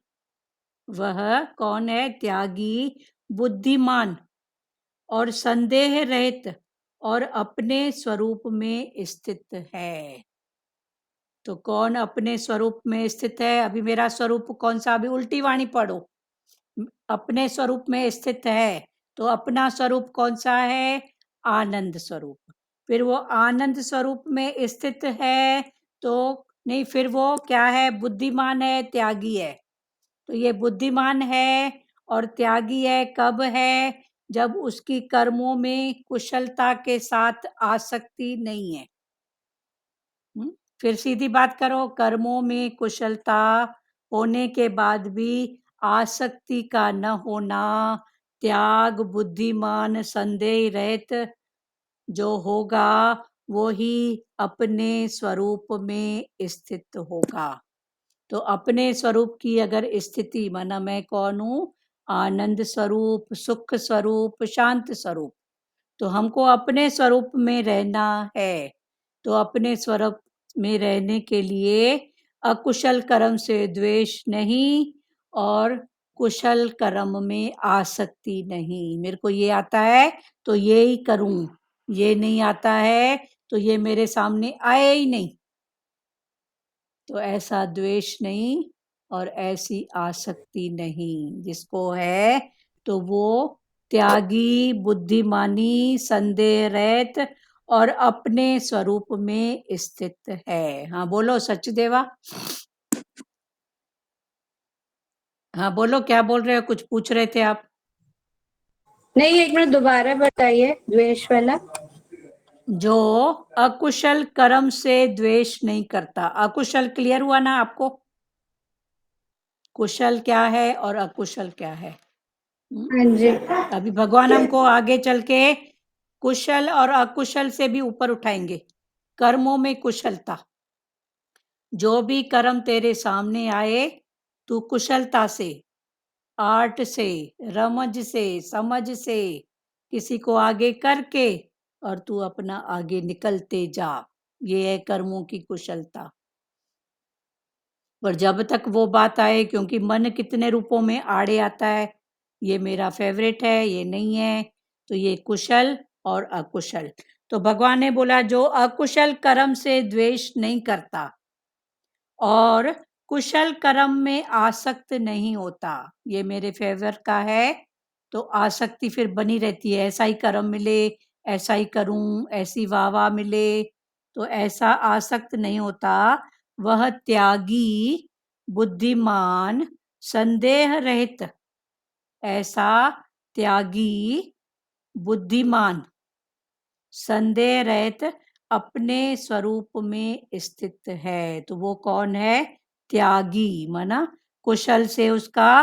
वह कौन है? त्यागी, बुद्धिमान और संदेह रहित और अपने स्वरूप में स्थित है। तो कौन अपने स्वरूप में स्थित है? अभी मेरा स्वरूप कौन सा? अभी उल्टी वाणी पढ़ो। अपने स्वरूप में स्थित है, तो अपना स्वरूप कौन सा है? आनंद स्वरूप। फिर वो आनंद स्वरूप में स्थित है, तो नहीं, फिर वो क्या है? बुद्धिमान है, त्यागी है। तो ये बुद्धिमान है और त्यागी है कब है? जब उसकी कर्मों में कुशलता के साथ आसक्ति नहीं है। फिर सीधी बात करो, कर्मों में कुशलता होने के बाद भी आसक्ति का न होना, त्याग, बुद्धिमान, संदेह रहित जो होगा वो ही अपने स्वरूप में स्थित होगा। तो अपने स्वरूप की अगर स्थिति, माना मैं कौन हूँ? आनंद स्वरूप, सुख स्वरूप, शांत स्वरूप। तो हमको अपने स्वरूप में रहना है, तो अपने स्वरूप में रहने के लिए अकुशल कर्म से द्वेष नहीं और कुशल कर्म में आसक्ति नहीं। मेरे को ये आता है तो ये ही करूं, ये नहीं आता है तो ये मेरे सामने आए ही नहीं। तो ऐसा द्वेष नहीं और ऐसी आसक्ति नहीं जिसको है, तो वो त्यागी, बुद्धिमानी, संदेह रहित और अपने स्वरूप में स्थित है। हाँ बोलो सचदेवा। हाँ बोलो, क्या बोल रहे हो? कुछ पूछ रहे थे आप। नहीं, एक मिनट दोबारा बताइए, द्वेष वाला। जो अकुशल कर्म से द्वेष नहीं करता। अकुशल क्लियर हुआ ना आपको? कुशल क्या है और अकुशल क्या है? हाँ जी। अभी भगवान हमको आगे चल के कुशल और अकुशल से भी ऊपर उठाएंगे। कर्मों में कुशलता, जो भी कर्म तेरे सामने आए, तू कुशलता से, आर्ट से, रमज से, समझ से, किसी को आगे करके और तू अपना आगे निकलते जा। ये है कर्मों की कुशलता। पर जब तक वो बात आए, क्योंकि मन कितने रूपों में आड़े आता है, ये मेरा फेवरेट है, ये नहीं है, तो ये कुशल और अकुशल। तो भगवान ने बोला जो अकुशल कर्म से द्वेष नहीं करता और कुशल कर्म में आसक्त नहीं होता, ये मेरे फेवर का है, तो आसक्ति फिर बनी रहती है, ऐसा ही कर्म मिले, ऐसा ही करूं, ऐसी वाह मिले, तो ऐसा आसक्त नहीं होता। वह त्यागी, बुद्धिमान, संदेह रहित, ऐसा त्यागी, बुद्धिमान, संदेह रहित अपने स्वरूप में स्थित है। तो वो कौन है? त्यागी, माना कुशल से उसका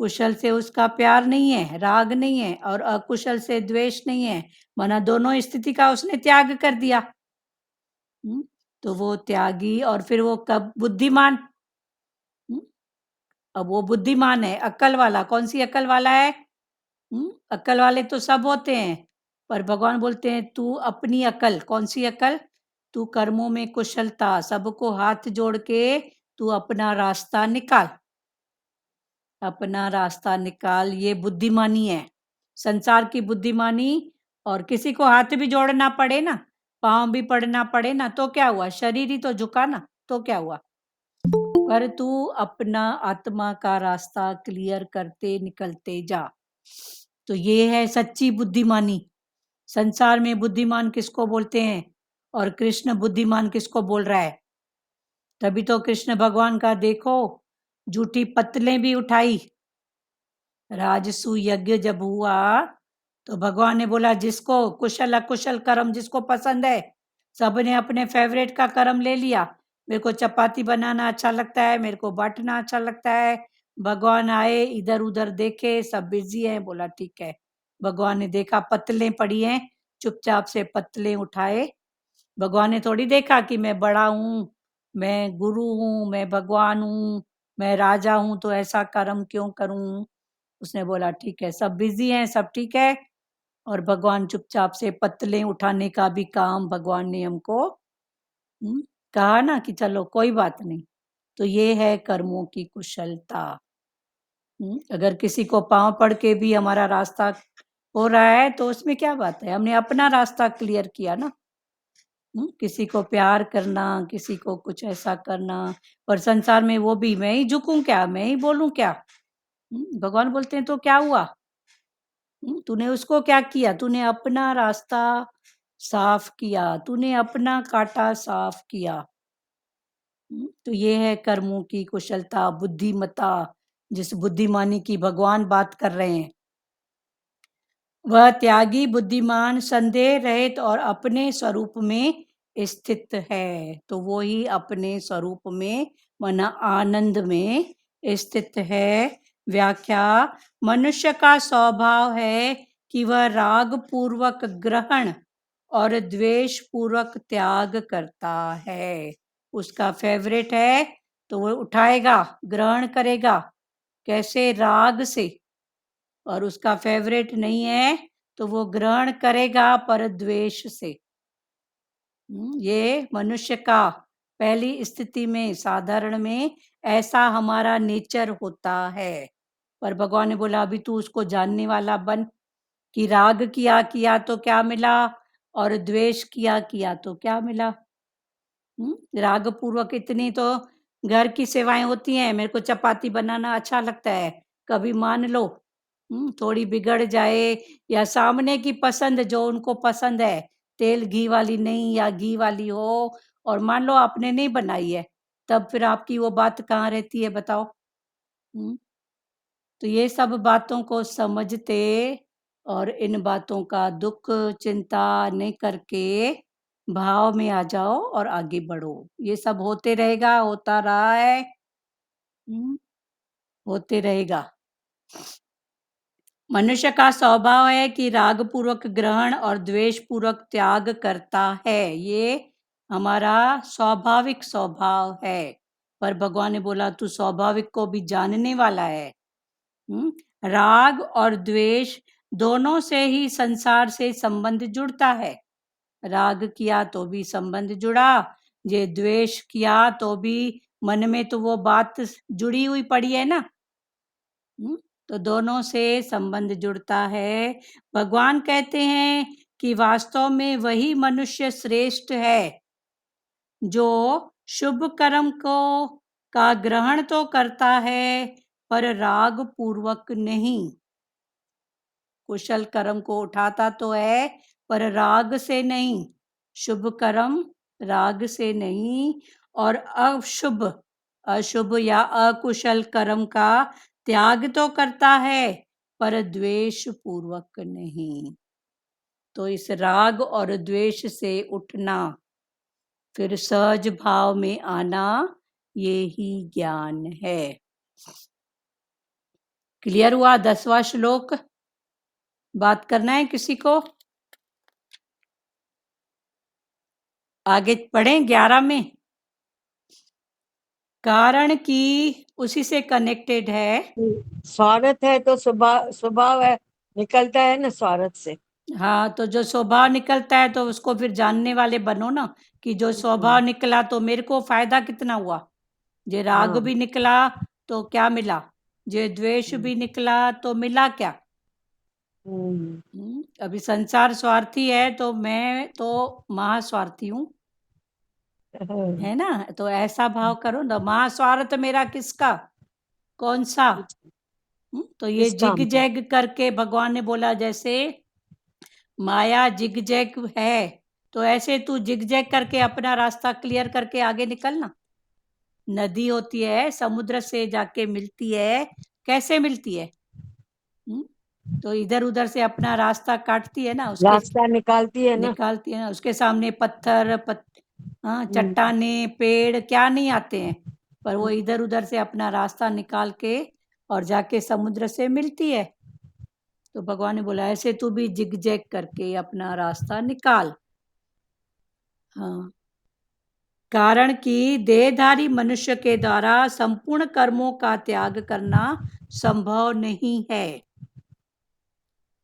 कुशल से उसका प्यार नहीं है, राग नहीं है, और अकुशल से द्वेष नहीं है, माना दोनों स्थिति का उसने त्याग कर दिया। तो वो त्यागी, और फिर वो कब बुद्धिमान। अब वो बुद्धिमान है, अक्ल वाला। कौन सी अक्ल वाला है? अक्ल वाले तो सब होते हैं, पर भगवान बोलते हैं तू अपनी अक्ल, कौन सी अक्ल? तू कर्मों में कुशलता, सबको हाथ जोड़ के तू अपना रास्ता निकाल, अपना रास्ता निकाल। ये बुद्धिमानी है, संसार की बुद्धिमानी। और किसी को हाथ भी जोड़ना पड़े ना, पांव भी पड़ना पड़े ना, तो क्या हुआ? शरीर ही तो झुका ना, तो क्या हुआ? पर तू अपना आत्मा का रास्ता क्लियर करते निकलते जा। तो ये है सच्ची बुद्धिमानी। संसार में बुद्धिमान किसको बोलते हैं, और कृष्ण बुद्धिमान किसको बोल रहा है? तभी तो कृष्ण भगवान का देखो, झूठी पत्तलें भी उठाई। राजसु यज्ञ जब हुआ तो भगवान ने बोला जिसको कुशल अकुशल कर्म जिसको पसंद है, सबने अपने फेवरेट का कर्म ले लिया। मेरे को चपाती बनाना अच्छा लगता है, मेरे को बांटना अच्छा लगता है। भगवान आए, इधर उधर देखे, सब बिजी हैं, बोला ठीक है। भगवान ने देखा पत्तलें पड़ी हैं, चुपचाप से पत्तलें उठाए। भगवान ने थोड़ी देखा कि मैं बड़ा हूँ, मैं गुरु हूँ, मैं भगवान हूँ, मैं राजा हूँ, तो ऐसा कर्म क्यों करूं? उसने बोला ठीक है, सब बिजी हैं, सब ठीक है। और भगवान चुपचाप से पत्तलें उठाने का भी काम भगवान ने हमको कहा ना कि चलो कोई बात नहीं। तो ये है कर्मों की कुशलता। अगर किसी को पांव पड़ के भी हमारा रास्ता हो रहा है तो उसमें क्या बात है, हमने अपना रास्ता क्लियर किया ना। किसी को प्यार करना, किसी को कुछ ऐसा करना, और संसार में वो भी मैं ही झुकूं क्या, मैं ही बोलूं क्या? भगवान बोलते हैं तो क्या हुआ? तूने उसको क्या किया? तूने अपना रास्ता साफ किया, तूने अपना कांटा साफ किया। तो ये है कर्मों की कुशलता, बुद्धिमता, जिस बुद्धिमानी की भगवान बात कर रहे हैं। वह त्यागी, बुद्धिमान, संदेह रहित और अपने स्वरूप में स्थित है। तो वो ही अपने स्वरूप में, माना आनंद में स्थित है। व्याख्या: मनुष्य का स्वभाव है कि वह राग पूर्वक ग्रहण और द्वेष पूर्वक त्याग करता है। उसका फेवरेट है तो वो उठाएगा, ग्रहण करेगा। कैसे? राग से। और उसका फेवरेट नहीं है तो वो ग्रहण करेगा पर द्वेष से। ये मनुष्य का पहली स्थिति में, साधारण में ऐसा हमारा नेचर होता है। पर भगवान ने बोला अभी तू उसको जानने वाला बन कि राग किया तो क्या मिला, और द्वेष किया तो क्या मिला। राग पूर्वक इतनी तो घर की सेवाएं होती हैं, मेरे को चपाती बनाना अच्छा लगता है, कभी मान लो थोड़ी बिगड़ जाए, या सामने की पसंद जो उनको पसंद है, तेल घी वाली नहीं या घी वाली हो, और मान लो आपने नहीं बनाई है, तब फिर आपकी वो बात कहाँ रहती है बताओ? तो ये सब बातों को समझते और इन बातों का दुख चिंता नहीं करके भाव में आ जाओ और आगे बढ़ो। ये सब होते रहेगा, होता रहा है, होते रहेगा। मनुष्य का स्वभाव है कि राग पूर्वक ग्रहण और द्वेष पूर्वक त्याग करता है। ये हमारा स्वाभाविक स्वभाव है। पर भगवान ने बोला तू स्वाभाविक को भी जानने वाला है। राग और द्वेष दोनों से ही संसार से संबंध जुड़ता है। राग किया तो भी संबंध जुड़ा, ये द्वेष किया तो भी मन में तो वो बात जुड़ी हुई पड़ी है ना। तो दोनों से संबंध जुड़ता है। भगवान कहते हैं कि वास्तव में वही मनुष्य श्रेष्ठ है जो शुभ कर्म को का ग्रहण तो करता है पर राग पूर्वक नहीं। कुशल कर्म को उठाता तो है पर राग से नहीं, शुभ कर्म राग से नहीं, और अशुभ या अकुशल कर्म का त्याग तो करता है पर द्वेष पूर्वक नहीं। तो इस राग और द्वेष से उठना, फिर सहज भाव में आना, ये ही ज्ञान है। क्लियर हुआ 10वां श्लोक? बात करना है किसी को? आगे पढ़ें 11 में। कारण की उसी से कनेक्टेड है। स्वार्थ है तो स्वभाव है, निकलता है ना स्वार्थ से। हाँ, तो जो स्वभाव निकलता है तो उसको फिर जानने वाले बनो ना, कि जो स्वभाव निकला तो मेरे को फायदा कितना हुआ। जे राग भी निकला तो क्या मिला, जे द्वेष भी निकला तो मिला क्या। अभी संसार स्वार्थी है तो मैं तो महास्वार्थी हूँ, है ना। तो ऐसा भाव करो ना, महास्वार्थ मेरा किसका, कौन सा। तो ये जिग जैग करके भगवान ने बोला, जैसे माया जिग जैग है तो ऐसे तू जिग जैग करके अपना रास्ता क्लियर करके आगे निकलना। नदी होती है, समुद्र से जाके मिलती है, कैसे मिलती है? तो इधर उधर से अपना रास्ता काटती है ना, उसके रास्ता निकालती है ना, उसके सामने पत्थर चट्टाने पेड़ क्या नहीं आते हैं, पर वो इधर उधर से अपना रास्ता निकाल के और जाके समुद्र से मिलती है। तो भगवान ने बोला ऐसे तू भी जिग जैग करके अपना रास्ता निकाल। हाँ, कारण कि देहधारी मनुष्य के द्वारा संपूर्ण कर्मों का त्याग करना संभव नहीं है,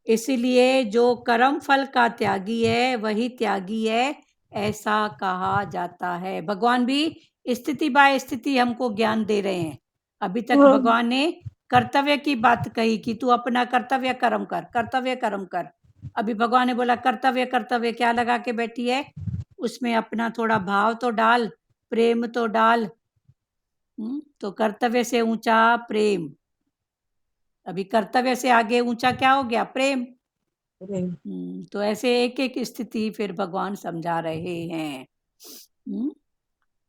इसलिए जो कर्म फल का त्यागी है वही त्यागी है, ऐसा कहा जाता है। भगवान भी स्थिति बाय स्थिति हमको ज्ञान दे रहे हैं। अभी तक भगवान ने कर्तव्य की बात कही कि तू अपना कर्तव्य कर्म कर, कर्तव्य कर्म कर। अभी भगवान ने बोला कर्तव्य क्या लगा के बैठी है, उसमें अपना थोड़ा भाव तो डाल, प्रेम तो डाल। तो कर्तव्य से ऊंचा प्रेम, अभी कर्तव्य से आगे ऊंचा क्या हो गया, प्रेम। तो ऐसे एक एक स्थिति फिर भगवान समझा रहे हैं।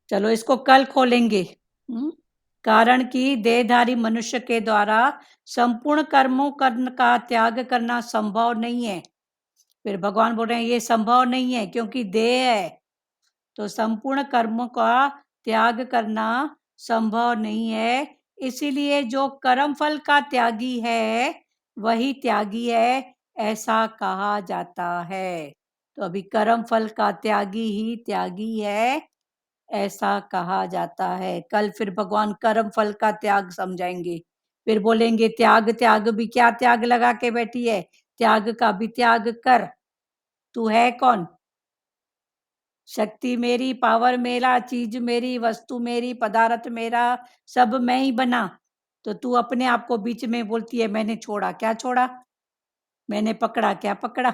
चलो इसको कल खोलेंगे। कारण कि देहधारी मनुष्य के द्वारा संपूर्ण कर्मों का त्याग करना संभव नहीं है। फिर भगवान बोल रहे हैं ये संभव नहीं है क्योंकि देह है, तो संपूर्ण कर्मों का त्याग करना संभव नहीं है, इसीलिए जो कर्म फल का त्यागी है वही त्यागी है, ऐसा कहा जाता है। तो अभी कर्म फल का त्यागी ही त्यागी है, ऐसा कहा जाता है। कल फिर भगवान कर्म फल का त्याग समझाएंगे, फिर बोलेंगे त्याग त्याग भी क्या त्याग लगा के बैठी है, त्याग का भी त्याग कर। तू है कौन? शक्ति मेरी, पावर मेरा, चीज मेरी, वस्तु मेरी, पदार्थ मेरा, सब मैं ही बना। तो तू अपने आप को बीच में बोलती है मैंने छोड़ा, क्या छोड़ा, मैंने पकड़ा, क्या पकड़ा।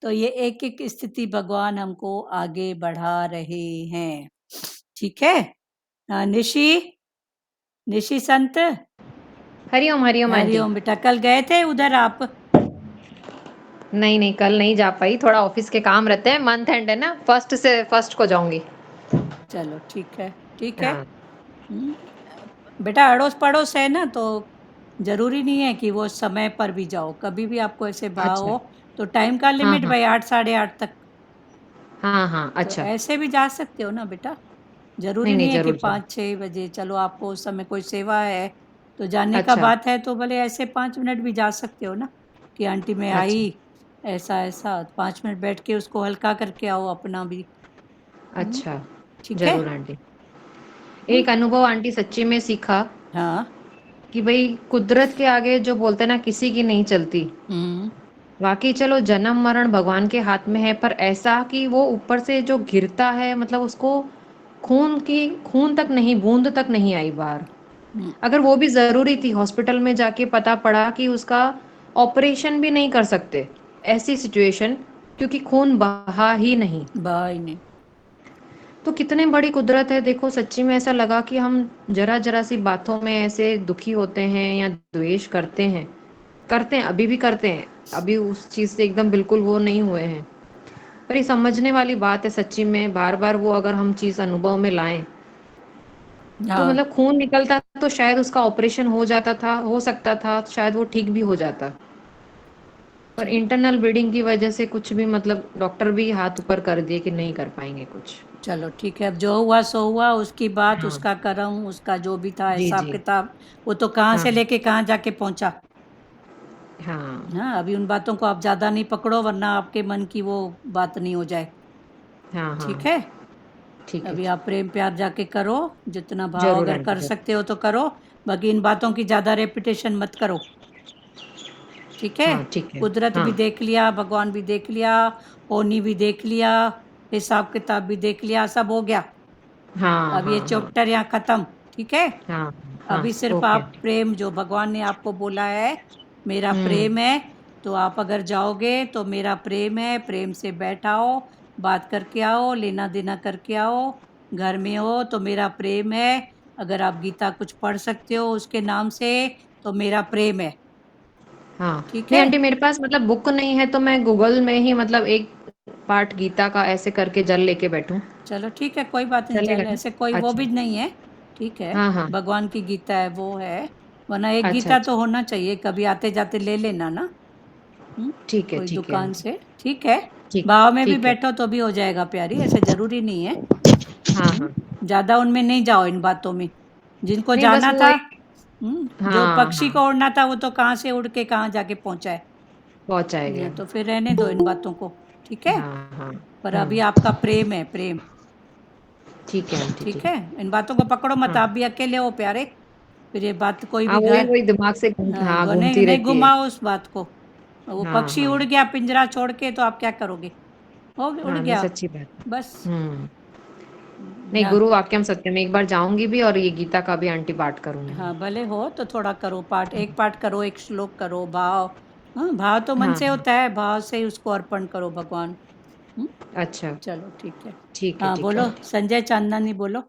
तो ये एक एक स्थिति भगवान हमको आगे बढ़ा रहे हैं। ठीक है। निशी संत, हरिओम हरिओम आंटी। हरिओम बेटा। कल गए थे उधर आप? नहीं कल नहीं जा पाई, थोड़ा ऑफिस के काम रहते हैं, मंथ एंड है ना, फर्स्ट को जाऊंगी। चलो ठीक है, ठीक है। बेटा अड़ोस पड़ोस है ना, तो जरूरी नहीं है कि वो समय पर भी जाओ, कभी भी आपको ऐसे भाव हो तो टाइम का लिमिट भाई 8 साढ़े 8 तक। हाँ अच्छा। तो ऐसे भी जा सकते हो ना बेटा, जरूरी नहीं है कि 5-6 बजे। चलो आपको उस समय कोई सेवा है तो जाने का बात है तो भले ऐसे 5 मिनट भी जा सकते हो ना, कि आंटी मैं आई ऐसा 5 मिनट बैठ के उसको हल्का करके आओ अपना भी। अच्छा ठीक है जरूर आंटी। एक अनुभव आंटी सच्ची में सीखा, हाँ, कि भाई कुदरत के आगे जो बोलते हैं ना किसी की नहीं चलती। वाकई चलो जन्म मरण भगवान के हाथ में है, पर ऐसा कि वो ऊपर से जो गिरता है, मतलब उसको खून तक नहीं, बूंद तक नहीं आई बाहर। अगर वो भी जरूरी थी, हॉस्पिटल में जाके पता पड़ा कि उसका ऑपरेशन भी नहीं कर सकते, ऐसी सिचुएशन, क्योंकि खून बहा ही नहीं। तो कितने बड़ी कुदरत है। देखो सच्ची में ऐसा लगा कि हम जरा जरा सी बातों में ऐसे दुखी होते हैं या द्वेष करते हैं, अभी भी करते हैं, अभी उस चीज से एकदम बिल्कुल वो नहीं हुए हैं। पर ये समझने वाली बात है सच्ची में, बार बार वो अगर हम चीज अनुभव में लाएं तो हाँ मतलब खून निकलता तो शायद उसका ऑपरेशन हो जाता था, हो सकता था, शायद वो ठीक भी हो जाता। पर इंटरनल ब्लीडिंग की वजह से कुछ भी मतलब डॉक्टर भी हाथ ऊपर कर दिए कि नहीं कर पाएंगे कुछ। चलो ठीक है, अब जो हुआ सो हुआ, उसकी बात, हाँ। उसका कर्म, उसका जो भी था जी हिसाब जी। किताब, वो तो कहाँ हाँ से लेके कहाँ जाके पहुंचा। हाँ हाँ, अभी उन बातों को आप ज्यादा नहीं पकड़ो, वरना आपके मन की वो बात नहीं हो जाए। हाँ हाँ। ठीक है, ठीक है। अभी आप प्रेम प्यार जाके करो, जितना भाव जरूर अगर आंटी कर जरूर। सकते हो तो करो, बाकी इन बातों की ज्यादा रेपिटेशन मत करो। ठीक है, हाँ ठीक है। कुदरत हाँ भी देख लिया, भगवान भी देख लिया, होनी भी देख लिया, हिसाब किताब भी देख लिया, सब हो गया। हाँ अब ये हाँ। हाँ चैप्टर यहाँ खत्म। ठीक है, हाँ। हाँ अभी सिर्फ ओके आप आंटी। प्रेम, जो भगवान ने आपको बोला है मेरा हम्म। प्रेम है, तो आप अगर जाओगे तो मेरा प्रेम है, प्रेम से बैठाओ, बात करके आओ, लेना देना करके आओ, घर में हो तो मेरा प्रेम है। अगर आप गीता कुछ पढ़ सकते हो उसके नाम से, तो मेरा प्रेम है। हाँ ठीक नहीं है, आंटी, मेरे पास मतलब बुक नहीं है तो मैं गूगल में ही मतलब एक पाठ गीता का ऐसे करके जल लेके बैठूं। चलो ठीक है, कोई बात नहीं, चलेगा चल ना? ऐसे कोई वो अच्छा। भी नहीं है। ठीक है, हाँ हाँ। भगवान की गीता है वो है, वरना एक अच्छा गीता तो अच्छा। होना चाहिए, कभी आते जाते ले लेना ना। ठीक है कोई ठीक है दुकान आंटी। से। ठीक है, ठीक। भाव में भी ठीक है। बैठो तो भी हो जाएगा प्यारी, ऐसे जरूरी नहीं है। हाँ हाँ। ज्यादा उनमें नहीं जाओ, इन बातों में। जिनको नहीं बस जाना वो था, एक। जो हाँ पक्षी हाँ। को उड़ना था वो तो कहाँ से उड़ के कहाँ जाके पहुंचा है। पहुंचाया गया। तो फिर रहने दो इन बातों को। ठीक है, हाँ हाँ। पर अभी हाँ आपका प्रेम है, प्रेम। ठीक है आंटी ठीक ठीक। है, इन बातों को पकड़ो मत, हाँ आप भी अकेले हो प्यारे। फिर ये बात कोई हाँ भी वही घर, वही दिमाग से हाँ नहीं घूमती नहीं रहती है। घुमाओ उस बात को। वो हाँ पक्षी हाँ। उड़ गया पिंजरा छोड़ के, तो आप क्या करोगे। हो उड़ हाँ नहीं गया, सच्ची बात। बस। हम्म। नहीं ना, गुरु वाक्यम सत्यम, एक बार जाऊंगी भी और ये गीता का भी आंटी पाठ करूंगी। हाँ भले हो तो थोड़ा करो पाठ, एक पाठ करो, एक श्लोक करो, भाव। हाँ, भाव तो मन हाँ से होता है, भाव से ही उसको अर्पण करो भगवान। हम्म, अच्छा। चलो ठीक है। ठीक है हाँ ठीक है बोलो, आंटी। संजय चांदनी बोलो।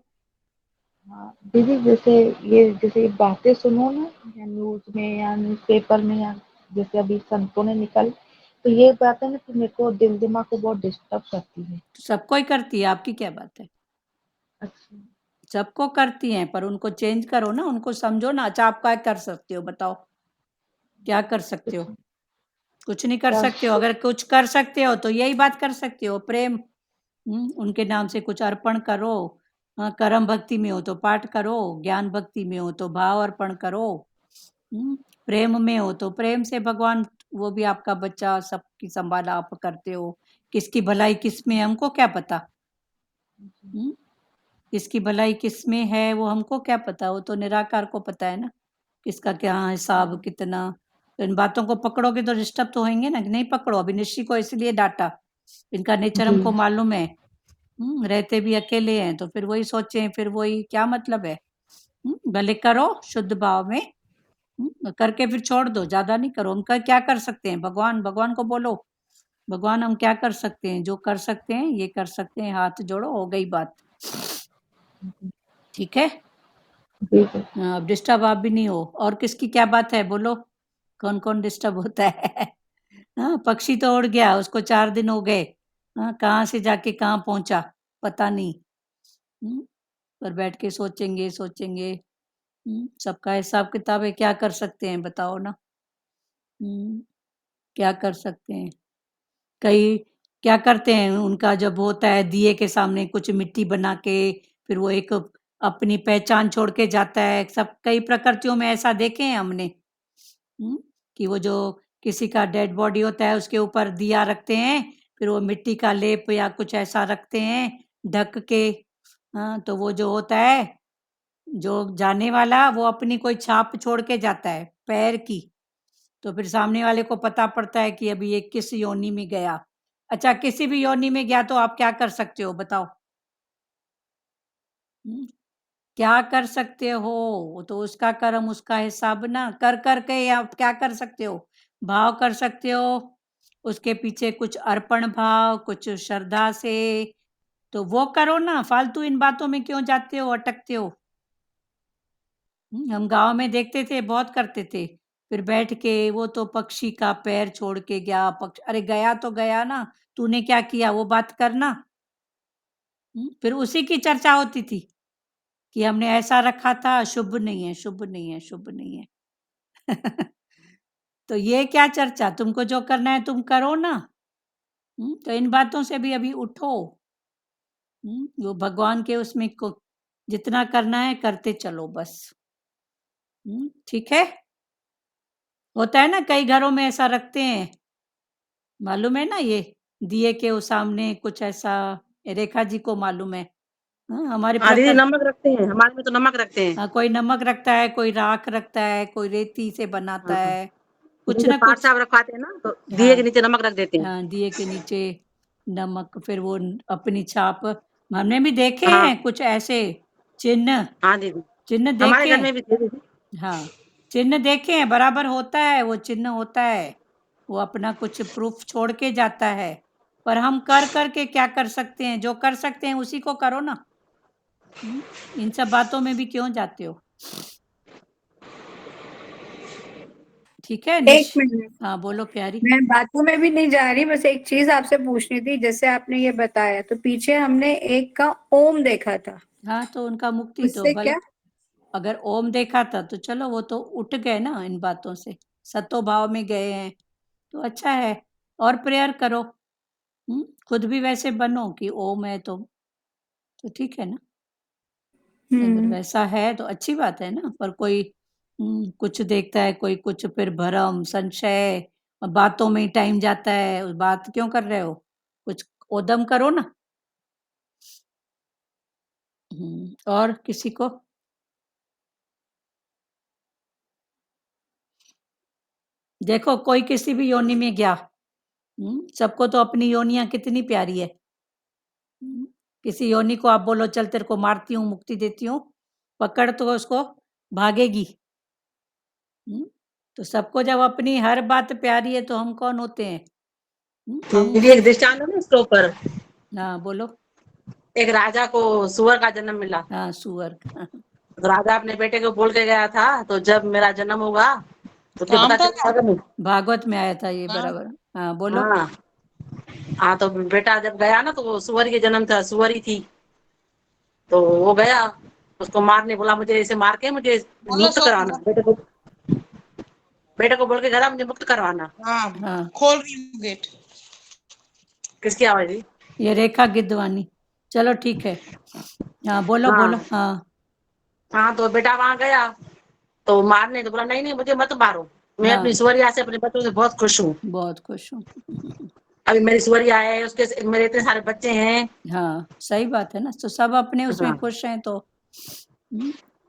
हाँ दीदी, जैसे ये बातें सुनो ना, या न्यूज में या न्यूज़पेपर में, या जैसे अभी संतों ने निकल, तो ये बात है ना कि मेरे को दिल दिमाग को बहुत डिस्टर्ब करती है। तो सबको ही करती है, आपकी क्या बात है। अच्छा। सबको करती हैं, पर उनको चेंज करो ना, उनको समझो ना। अच्छा, आप क्या कर सकते हो बताओ, क्या कर सकते हो। कुछ कुछ नहीं कर क्या। सकते हो, अगर कुछ कर सकते हो तो यही बात कर सकते हो, प्रेम। उनके नाम से कुछ अर्पण करो। हाँ, कर्म भक्ति में हो तो पाठ करो, ज्ञान भक्ति में हो तो भाव अर्पण करो। प्रेम में हो तो प्रेम से भगवान, वो भी आपका बच्चा, सबकी संभाल आप करते हो। किसकी भलाई किस में है, हमको क्या पता। हम्म, किसकी भलाई किस में है वो हमको क्या पता, वो तो निराकार को पता है ना, किसका क्या हिसाब कितना। तो इन बातों को पकड़ोगे तो डिस्टर्ब तो होंगे ना, नहीं पकड़ो। अभी निश्चय को इसलिए डांटा, इनका नेचर जी। हमको मालूम है। रहते भी अकेले हैं, तो फिर वही सोचे, फिर वही क्या मतलब है। भले करो शुद्ध भाव में, करके फिर छोड़ दो, ज्यादा नहीं करो। हम क्या कर सकते हैं, भगवान, भगवान को बोलो, भगवान हम क्या कर सकते हैं, जो कर सकते हैं ये कर सकते हैं, हाथ जोड़ो, हो गई बात। ठीक है, जी जी। अब डिस्टर्ब आप भी नहीं हो। और किसकी क्या बात है बोलो, कौन कौन डिस्टर्ब होता है। हाँ, पक्षी तो उड़ गया, उसको 4 दिन हो गए। हाँ, कहाँ से जाके कहाँ पहुंचा पता नहीं। पर बैठ के सोचेंगे सोचेंगे। सबका हिसाब किताब है, क्या कर सकते हैं बताओ ना। क्या कर सकते हैं। कई क्या करते हैं, उनका जब होता है दिए के सामने कुछ मिट्टी बना के, फिर वो एक अपनी पहचान छोड़ के जाता है। सब कई प्रकृतियों में ऐसा देखे हैं हमने। कि वो जो किसी का डेड बॉडी होता है उसके ऊपर दिया रखते हैं, फिर वो मिट्टी का लेप या कुछ ऐसा रखते हैं ढक के। हाँ, तो वो जो होता है, जो जाने वाला, वो अपनी कोई छाप छोड़ के जाता है पैर की। तो फिर सामने वाले को पता पड़ता है कि अभी ये किस योनि में गया। अच्छा, किसी भी योनि में गया तो आप क्या कर सकते हो बताओ। हम्म, क्या कर सकते हो, तो उसका कर्म उसका हिसाब ना, कर करके आप क्या कर सकते हो, भाव कर सकते हो। उसके पीछे कुछ अर्पण भाव, कुछ श्रद्धा से, तो वो करो ना, फालतू इन बातों में क्यों जाते हो, अटकते हो। हम गांव में देखते थे, बहुत करते थे, फिर बैठ के वो तो पक्षी का पैर छोड़ के गया, अरे गया तो गया ना, तूने क्या किया वो बात करना। फिर उसी की चर्चा होती थी कि हमने ऐसा रखा था, शुभ नहीं है, शुभ नहीं है, शुभ नहीं है। तो ये क्या चर्चा, तुमको जो करना है तुम करो ना। तो इन बातों से भी अभी उठो। वो भगवान के उसमें को जितना करना है करते चलो बस। ठीक है। होता है ना, कई घरों में ऐसा रखते हैं, मालूम है ना, ये दिए के वो सामने कुछ ऐसा, रेखा जी को मालूम है। हमारे हाँ दीदी, प्रकार, नमक रखते हैं, हमारे में तो नमक रखते हैं। कोई नमक रखता है, कोई राख रखता है, कोई रेती से बनाता हाँ, है, कुछ जैसे ना पाठ कुछ। साहब रखवाते हैं ना, तो दिए के हाँ नीचे नमक रख देते हैं। हाँ, दिए के नीचे नमक, फिर वो अपनी छाप। हमने भी देखे हाँ हैं कुछ ऐसे चिन्ह, हाँ दीदी, चिन्ह हमारे देखे। घर में भी थे दीदी। हाँ, चिन्ह देखे हैं, बराबर होता है, वो चिन्ह होता है, वो अपना कुछ प्रूफ छोड़ के जाता है। पर हम कर करके क्या कर सकते हैं, जो कर सकते हैं उसी को करो ना। इन सब बातों में भी क्यों जाते हो। ठीक है एक मिनट, हाँ बोलो प्यारी। मैं बातों में भी नहीं जा रही, बस एक चीज आपसे पूछनी थी। जैसे आपने ये बताया, तो पीछे हमने एक का ओम देखा था, हाँ, तो उनका मुक्ति तो उससे भले, क्या? अगर ओम देखा था तो चलो, वो तो उठ गए ना इन बातों से, सतो भाव में गए हैं, तो अच्छा है। और प्रेयर करो। खुद भी वैसे बनो कि ओम है तो ठीक है ना। अगर वैसा है तो अच्छी बात है ना, पर कोई कुछ देखता है, कोई कुछ, फिर भरम संशय, और बातों में ही टाइम जाता है, उस बात क्यों कर रहे हो, कुछ उद्यम करो ना। और किसी को, देखो कोई किसी भी योनि में गया, सबको तो अपनी योनियां कितनी प्यारी है। किसी योनि को आप बोलो चल तेरे को मारती हूँ, मुक्ति देती हूँ, पकड़ तो उसको भागेगी। तो सबको जब अपनी हर बात प्यारी है तो हम कौन होते हैं। हम, दीदी एक दृष्टांत है ना इसके ऊपर। हाँ बोलो। एक राजा को सुअर का जन्म मिला। हाँ, सुअर। तो राजा अपने बेटे को बोल के गया था, तो जब मेरा जन्म होगा तो तुझे पता चलेगा। भागवत में आया था ये, बराबर। हाँ बोलो। हाँ हाँ, तो बेटा जब गया ना, तो वो सुअर की जन्म था, सुअरी थी, तो वो गया, उसको मारने बोला, मुझे इसे मार के मुझे मुक्त कराना। बेटे को बोल के गया, मुझे मुक्त करवाना। हाँ, खोल रही हूँ गेट। किसकी आवाज है? ये रेखा गिद्धवानी। चलो ठीक है। हाँ बोलो हाँ बोलो। हाँ हाँ, तो बेटा वहां गया, तो मारने तो बोला, नहीं नहीं मुझे मत मारो, मैं हाँ, अपनी सुअरिया से अपने बच्चों से बहुत खुश हूँ। बहुत खुश हूँ। अभी मेरी सुअरिया है, उसके मेरे इतने सारे बच्चे हैं। हाँ सही बात है ना, तो सब अपने उसमें हाँ खुश हैं, तो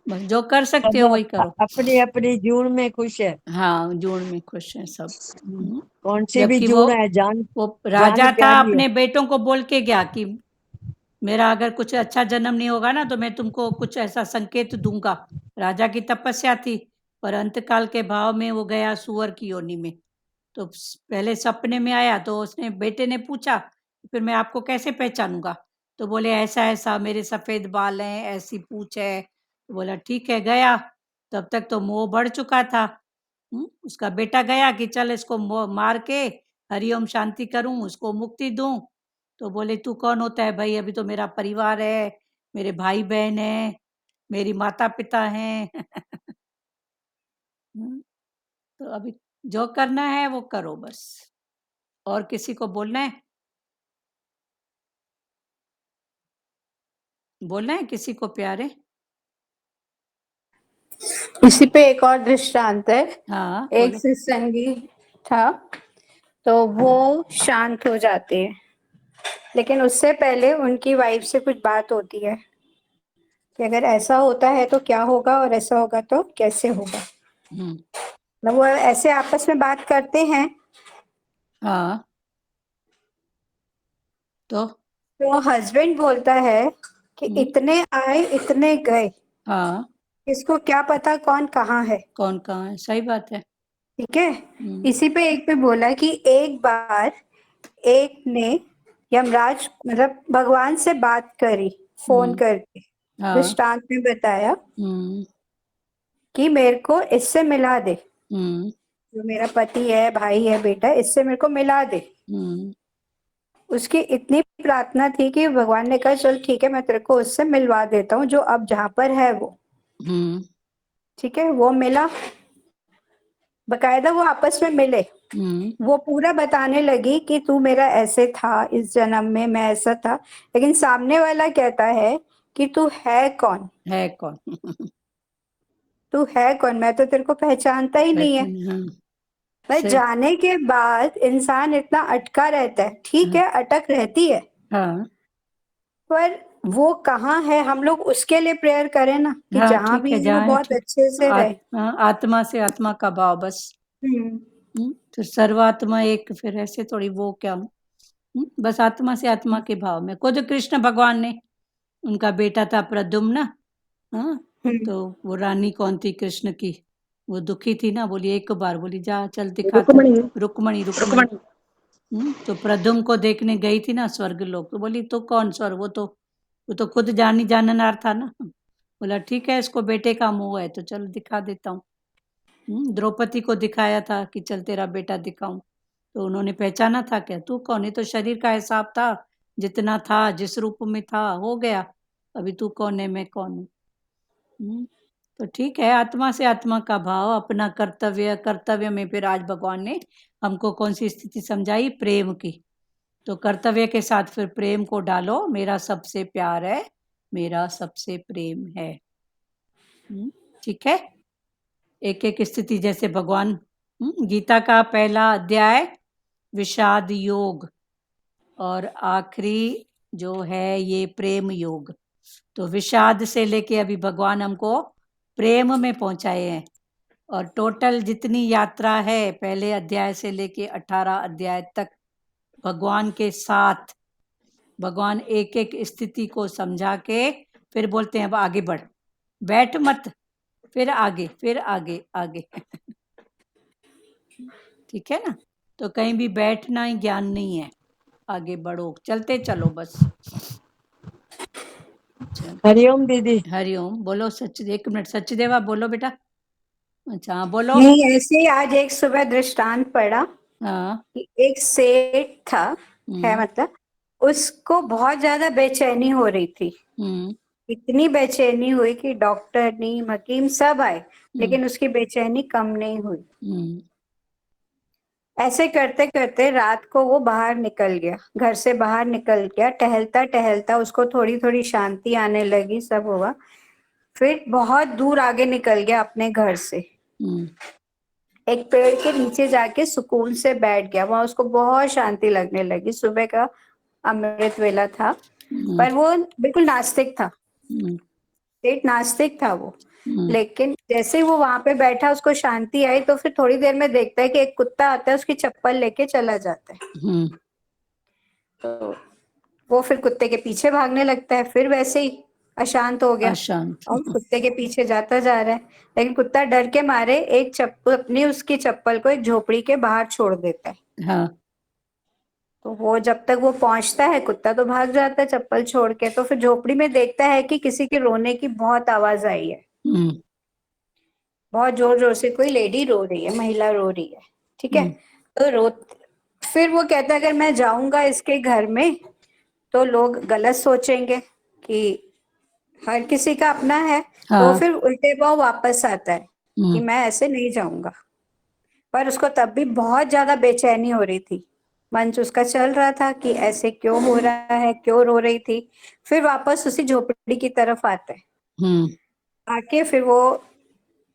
बस जो कर सकते सब हो वही करो। अपने अपने जून में खुश है। हाँ, जोड़ में खुश हैं सब। कौन सी भी जबकि जून है, जान वो जान राजा था, प्यारी है। अपने बेटों को बोल के गया कि मेरा अगर कुछ अच्छा जन्म नहीं होगा ना, तो मैं तुमको कुछ ऐसा संकेत दूंगा। राजा की तपस्या थी, पर अंतकाल के भाव में वो गया सुअर की योनि में। तो पहले सपने में आया, तो उसने, बेटे ने पूछा, फिर मैं आपको कैसे पहचानूंगा। तो बोले ऐसा ऐसा, मेरे सफेद बाल हैं, ऐसी पूंछ है। तो बोला ठीक है, गया। तब तक तो मोह बढ़ चुका था। उसका बेटा गया कि चल इसको मार के हरिओम शांति करूं, उसको मुक्ति दूं। तो बोले तू कौन होता है भाई, अभी तो मेरा परिवार है, मेरे भाई बहन है, मेरी माता पिता हैं। तो अभी जो करना है वो करो बस। और किसी को बोलना है, बोलना है किसी को प्यारे। इसी पे एक और दृष्टांत है। हाँ एक बोलो। सत्संगी था, तो वो शांत हो जाते हैं, लेकिन उससे पहले उनकी वाइफ से कुछ बात होती है कि अगर ऐसा होता है तो क्या होगा, और ऐसा होगा तो कैसे होगा। मतलब वो ऐसे आपस में बात करते हैं। हाँ तो हस्बैंड बोलता है कि इतने आए इतने गए, हाँ, इसको क्या पता कौन कहाँ है। कौन कहाँ है, सही बात है। ठीक है। इसी पे एक पे बोला कि एक बार एक ने यमराज मतलब भगवान से बात करी फोन करके, हाँ दृष्टांत में बताया हम्म कि मेरे को इससे मिला दे, हम्म जो मेरा पति है, भाई है, बेटा है, इससे मेरे को मिला दे। हम्म उसकी इतनी प्रार्थना थी कि भगवान ने कहा चल ठीक है, मैं तेरे को उससे मिलवा देता हूँ जो अब जहाँ पर है वो। हम्म ठीक है, वो मिला, बकायदा वो आपस में मिले। वो पूरा बताने लगी कि तू मेरा ऐसे था, इस जन्म में मैं ऐसा था, लेकिन सामने वाला कहता है कि तू है कौन, है कौन तू है कौन, मैं तो तेरे को पहचानता ही नहीं है। पहचान हाँ भाई सही जाने के बाद इंसान इतना अटका रहता है, ठीक है अटक रहती है, हाँ पर वो कहाँ है, हम लोग उसके लिए प्रेयर करें ना कि हाँ जहां ठीक भी है है वो जहाँ है बहुत ठीक अच्छे से रहे। हाँ, आत्मा से आत्मा का भाव बस तो सर्वात्मा एक फिर ऐसे थोड़ी वो क्या बस आत्मा से आत्मा के भाव में। खुद कृष्ण भगवान ने, उनका बेटा था प्रद्युम्न हाँ तो वो रानी कौन थी कृष्ण की, वो दुखी थी ना, बोली एक बार, बोली जा चल दिखाता, रुक्मणी रुक्मणी तो प्रद्युम्न को देखने गई थी ना स्वर्ग लोक, तो बोली तो कौन स्वर्ग, वो तो खुद जानी जाननार था ना। बोला ठीक है इसको बेटे का मोह है तो चल दिखा देता हूँ। द्रौपदी को दिखाया था कि चल तेरा बेटा दिखाऊं, तो उन्होंने पहचाना था क्या, तू कौन है, तो शरीर का हिसाब था, जितना था जिस रूप में था हो गया, अभी तू कौन है मैं कौन हूँ। तो ठीक है, आत्मा से आत्मा का भाव, अपना कर्तव्य, कर्तव्य में फिर आज भगवान ने हमको कौन सी स्थिति समझाई, प्रेम की, तो कर्तव्य के साथ फिर प्रेम को डालो, मेरा सबसे प्यार है, मेरा सबसे प्रेम है। ठीक है, एक एक स्थिति जैसे भगवान, गीता का पहला अध्याय विषाद योग और आखिरी जो है ये प्रेम योग, तो विषाद से लेके अभी भगवान हमको प्रेम में पहुंचाए हैं, और टोटल जितनी यात्रा है पहले अध्याय से लेके 18 अध्याय तक भगवान के साथ, भगवान एक एक स्थिति को समझा के फिर बोलते हैं अब आगे बढ़, बैठ मत, फिर आगे फिर आगे आगे ठीक है ना, तो कहीं भी बैठना ही ज्ञान नहीं है, आगे बढ़ो, चलते चलो बस। हरिओम दीदी। हरिओम, बोलो सच, एक मिनट सचदेवा बोलो बेटा। अच्छा हाँ बोलो। नहीं, ऐसे ही आज एक सुबह दृष्टांत पढ़ा हाँ कि एक सेठ था, है मतलब उसको बहुत ज्यादा बेचैनी हो रही थी, इतनी बेचैनी हुई कि डॉक्टर नीम हकीम सब आए, लेकिन उसकी बेचैनी कम नहीं हुई। ऐसे करते करते रात को वो बाहर निकल गया, घर से बाहर निकल गया, टहलता टहलता उसको थोड़ी थोड़ी शांति आने लगी, सब हुआ, फिर बहुत दूर आगे निकल गया अपने घर से, एक पेड़ के नीचे जाके सुकून से बैठ गया, वहां उसको बहुत शांति लगने लगी। सुबह का अमृत वेला था, पर वो बिल्कुल नास्तिक था, सेठ नास्तिक था वो, लेकिन जैसे वो वहां पे बैठा उसको शांति आई, तो फिर थोड़ी देर में देखता है कि एक कुत्ता आता है, उसकी चप्पल लेके चला जाता है, तो वो फिर कुत्ते के पीछे भागने लगता है, फिर वैसे ही अशांत हो गया अशांत और कुत्ते के पीछे जाता जा रहा है, लेकिन कुत्ता डर के मारे एक चप्पल अपनी उसकी चप्पल को एक झोपड़ी के बाहर छोड़ देता है। हाँ तो वो जब तक वो पहुंचता है कुत्ता तो भाग जाता है चप्पल छोड़ के, तो फिर झोपड़ी में देखता है कि किसी के रोने की बहुत आवाज आई है, बहुत जोर जोर से कोई लेडी रो रही है, महिला रो रही है, ठीक है, तो रो, फिर वो कहता है अगर मैं जाऊंगा इसके घर में तो लोग गलत सोचेंगे कि हर किसी का अपना है, तो फिर उल्टे पांव वापस आता है कि मैं ऐसे नहीं जाऊंगा, पर उसको तब भी बहुत ज्यादा बेचैनी हो रही थी, मंच उसका चल रहा था कि ऐसे क्यों हो रहा है, क्यों रो रही थी, फिर वापस उसी झोपड़ी की तरफ आता है, आके फिर वो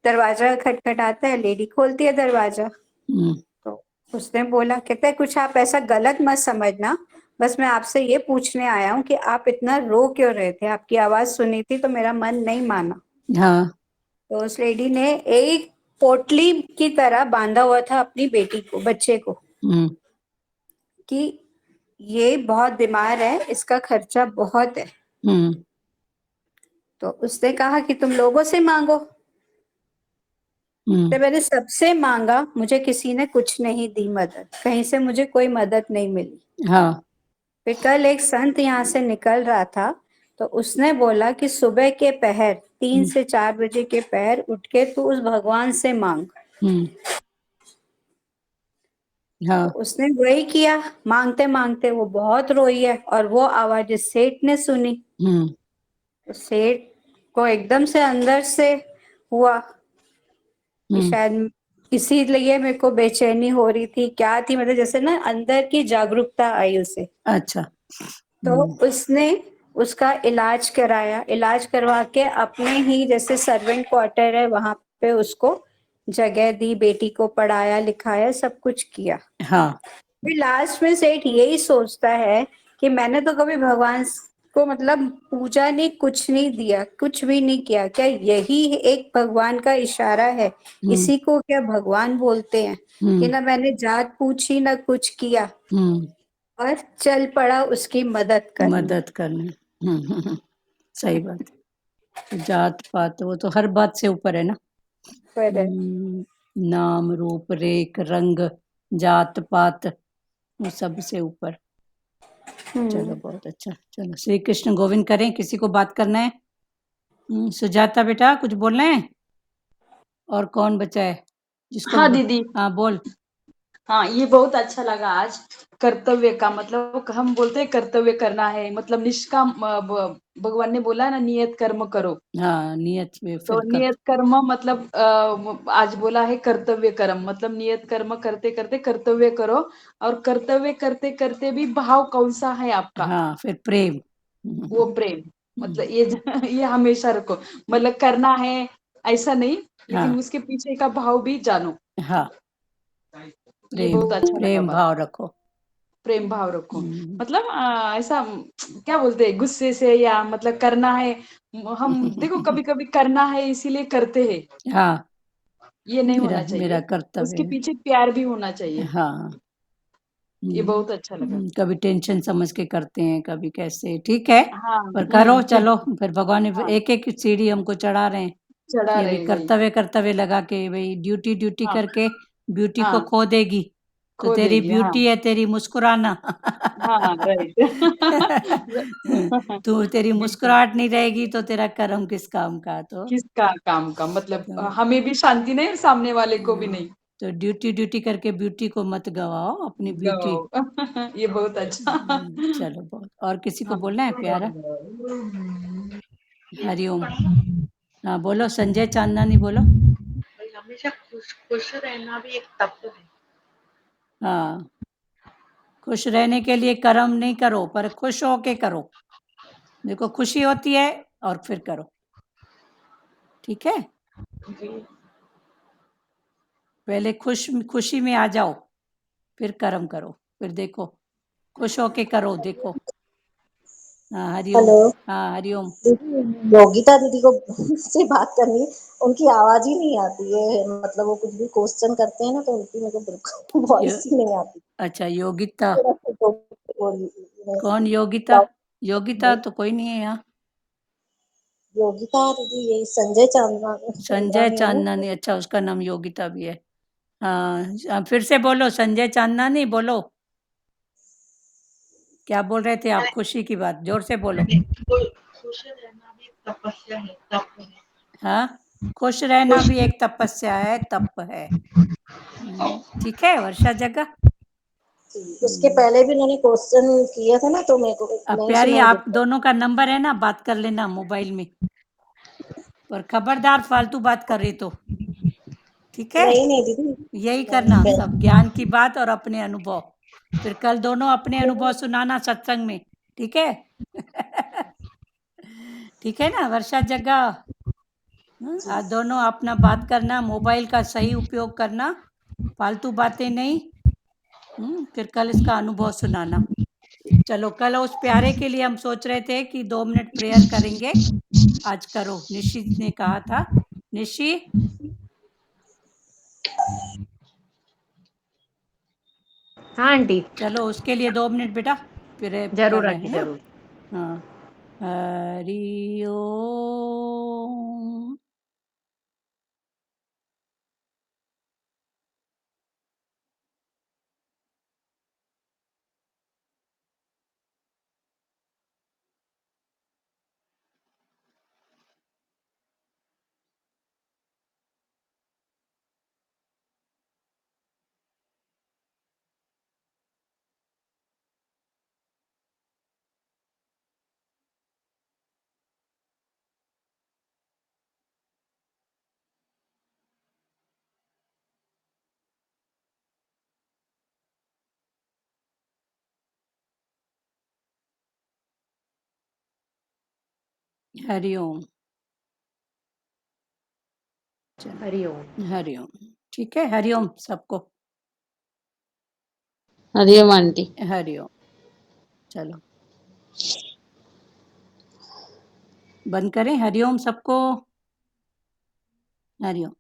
दरवाजा खटखटाता है, लेडी खोलती है दरवाजा, तो उसने बोला, कहते हैं कुछ आप ऐसा गलत मत समझना, बस मैं आपसे ये पूछने आया हूँ कि आप इतना रो क्यों रहे थे, आपकी आवाज सुनी थी तो मेरा मन नहीं माना। हाँ तो उस लेडी ने एक पोटली की तरह बांधा हुआ था अपनी बेटी को, बच्चे को, कि ये बहुत बीमार है, इसका खर्चा बहुत है, तो उसने कहा कि तुम लोगों से मांगो, तो मैंने सबसे मांगा, मुझे किसी ने कुछ नहीं दी मदद, कहीं से मुझे कोई मदद नहीं मिली। हाँ फिर कल एक संत यहाँ से निकल रहा था, तो उसने बोला कि सुबह के पहर 3 से 4 बजे के पहर उठ के तू उस भगवान से मांग। हाँ। तो उसने वही किया, मांगते मांगते वो बहुत रोई है, और वो आवाज सेठ ने सुनी। तो सेठ को एकदम से अंदर से हुआ कि शायद इसीलिए मेरे को बेचैनी हो रही थी, क्या थी, मतलब जैसे ना अंदर की जागरूकता आई उसे। अच्छा। तो उसने उसका इलाज कराया, इलाज करवा के अपने ही जैसे सर्वेंट क्वार्टर है वहां पे उसको जगह दी, बेटी को पढ़ाया लिखाया, सब कुछ किया। हाँ। फिर लास्ट में सेठ यही सोचता है कि मैंने तो कभी भगवान को मतलब पूजा नहीं, कुछ नहीं दिया, कुछ भी नहीं किया, क्या यही एक भगवान का इशारा है? इसी को क्या भगवान बोलते हैं? कि ना मैंने जात पूछी ना कुछ किया, और चल पड़ा उसकी मदद करने। मदद करने। सही बात है। जात पात वो तो हर बात से ऊपर है ना। पर नाम रूप रेख रंग जात पात वो सब से ऊपर। चलो बहुत अच्छा। चलो श्री कृष्ण गोविंद करें। किसी को बात करना है? सुजाता बेटा कुछ बोलना है? और कौन बचा है जिसको? हाँ दीदी। हाँ बोल। हाँ ये बहुत अच्छा लगा आज। कर्तव्य का मतलब हम बोलते हैं कर्तव्य करना है, मतलब निष्काम भगवान ने बोला ना नियत कर्म करो। हाँ नियत में तो फिर नियत कर्म मतलब आज बोला है कर्तव्य कर्म, मतलब नियत कर्म करते करते कर्तव्य करो। और कर्तव्य करते करते भी भाव कौन सा है आपका, हाँ फिर प्रेम। वो प्रेम। मतलब ये ये हमेशा रखो, मतलब करना है ऐसा नहीं, लेकिन हाँ उसके पीछे का भाव भी जानो। हाँ ये प्रेम बहुत अच्छा लगा प्रेम बात। भाव रखो। प्रेम भाव रखो, मतलब ऐसा क्या बोलते हैं गुस्से से, या मतलब करना है। हम देखो कभी कभी करना है इसीलिए करते हैं, हाँ ये नहीं मेरा होना मेरा चाहिए। कर्तव्य उसके है। पीछे प्यार भी होना चाहिए। हाँ ये बहुत अच्छा लगा। कभी टेंशन समझ के करते हैं, कभी कैसे, ठीक है। हाँ पर करो फिर चलो। फिर भगवान ने हाँ एक एक सीढ़ी हमको चढ़ा रहे हैं चढ़ा कि अभी रहे वही। कर्तव्य कर्तव्य लगा के भाई ड्यूटी ड्यूटी हाँ करके ब्यूटी को हाँ खो देगी। तो खो तेरी देगी हाँ। ब्यूटी है तेरी मुस्कुराना। हाँ राइट। तू तेरी बिल्कुल। मुस्कुराहट नहीं रहेगी तो तेरा कर्म किस काम का? तो किसका काम का मतलब तो, हमें भी शांति नहीं और सामने वाले को भी नहीं। तो ड्यूटी ड्यूटी करके ब्यूटी को मत गवाओ, अपनी ब्यूटी। गवाओ। ये बहुत अच्छा। चलो बहुत। और किसी को हाँ बोलना है प्यारा? हरिओम। हाँ बोलो संजय चांदनी बोलो। भाई हमेशा खुश खुश रहना भी एक तप है। हाँ खुश रहने के लिए कर्म नहीं करो, पर खुश होके करो। देखो खुशी होती है और फिर करो, ठीक है। जी पहले खुशी में आ जाओ, फिर कर्म करो, फिर देखो खुश होके करो। देखो। हाँ हरिओम। हेलो हाँ हरिओम। दीदी, योगिता दीदी को से बात करनी है। उनकी आवाज ही नहीं आती है, मतलब वो कुछ भी क्वेश्चन करते हैं ना तो उनकी मेरे को बिल्कुल यो, वॉइस ही नहीं आती। अच्छा योगिता। थोड़ा सा कौन योगिता? योगिता तो कोई नहीं है यहाँ। योगिता दीदी यही संजय संजय चांदरानी है ना। चांदनी, अच्छा उसका नाम योगिता भी है। हाँ फिर से बोलो संजय चांदनी बोलो। क्या बोल रहे थे आप? खुशी की बात जोर से बोलो। खुश रहना भी एक तपस्या है, तप है। हाँ खुश रहना खुश भी एक तपस्या है, तप है। ठीक है वर्षा जगह। उसके पहले भी उन्होंने क्वेश्चन किया था ना तो मेरे को अब नहीं प्यारी सुनाई आप देता। दोनों का नंबर है ना, बात कर लेना मोबाइल में। पर खबरदार फालतू बात कर रही तो, ठीक है। नहीं नहीं दीदी, यही नहीं करना, सब मैं ज्ञान की बात और अपने अनुभव। फिर कल दोनों अपने अनुभव सुनाना सत्संग में, ठीक है। ठीक है ना वर्षा जगह। आज दोनों अपना बात करना, मोबाइल का सही उपयोग करना, फालतू बातें नहीं। फिर कल इसका अनुभव सुनाना। चलो कल उस प्यारे के लिए हम सोच रहे थे कि 2 मिनट प्रेयर करेंगे। आज करो, निशी ने कहा था। निशी हाँ आंटी, चलो उसके लिए 2 मिनट बेटा प्रेयर कर जरूर रहे आंटी हैं ना। जरूर। हाँ हरि ओम। हरिओम। चलो हरिओम। हरिओम। ठीक है, हरिओम सबको। हरिओम आंटी। हरिओम। चलो बंद करें। हरिओम सबको। हरिओम।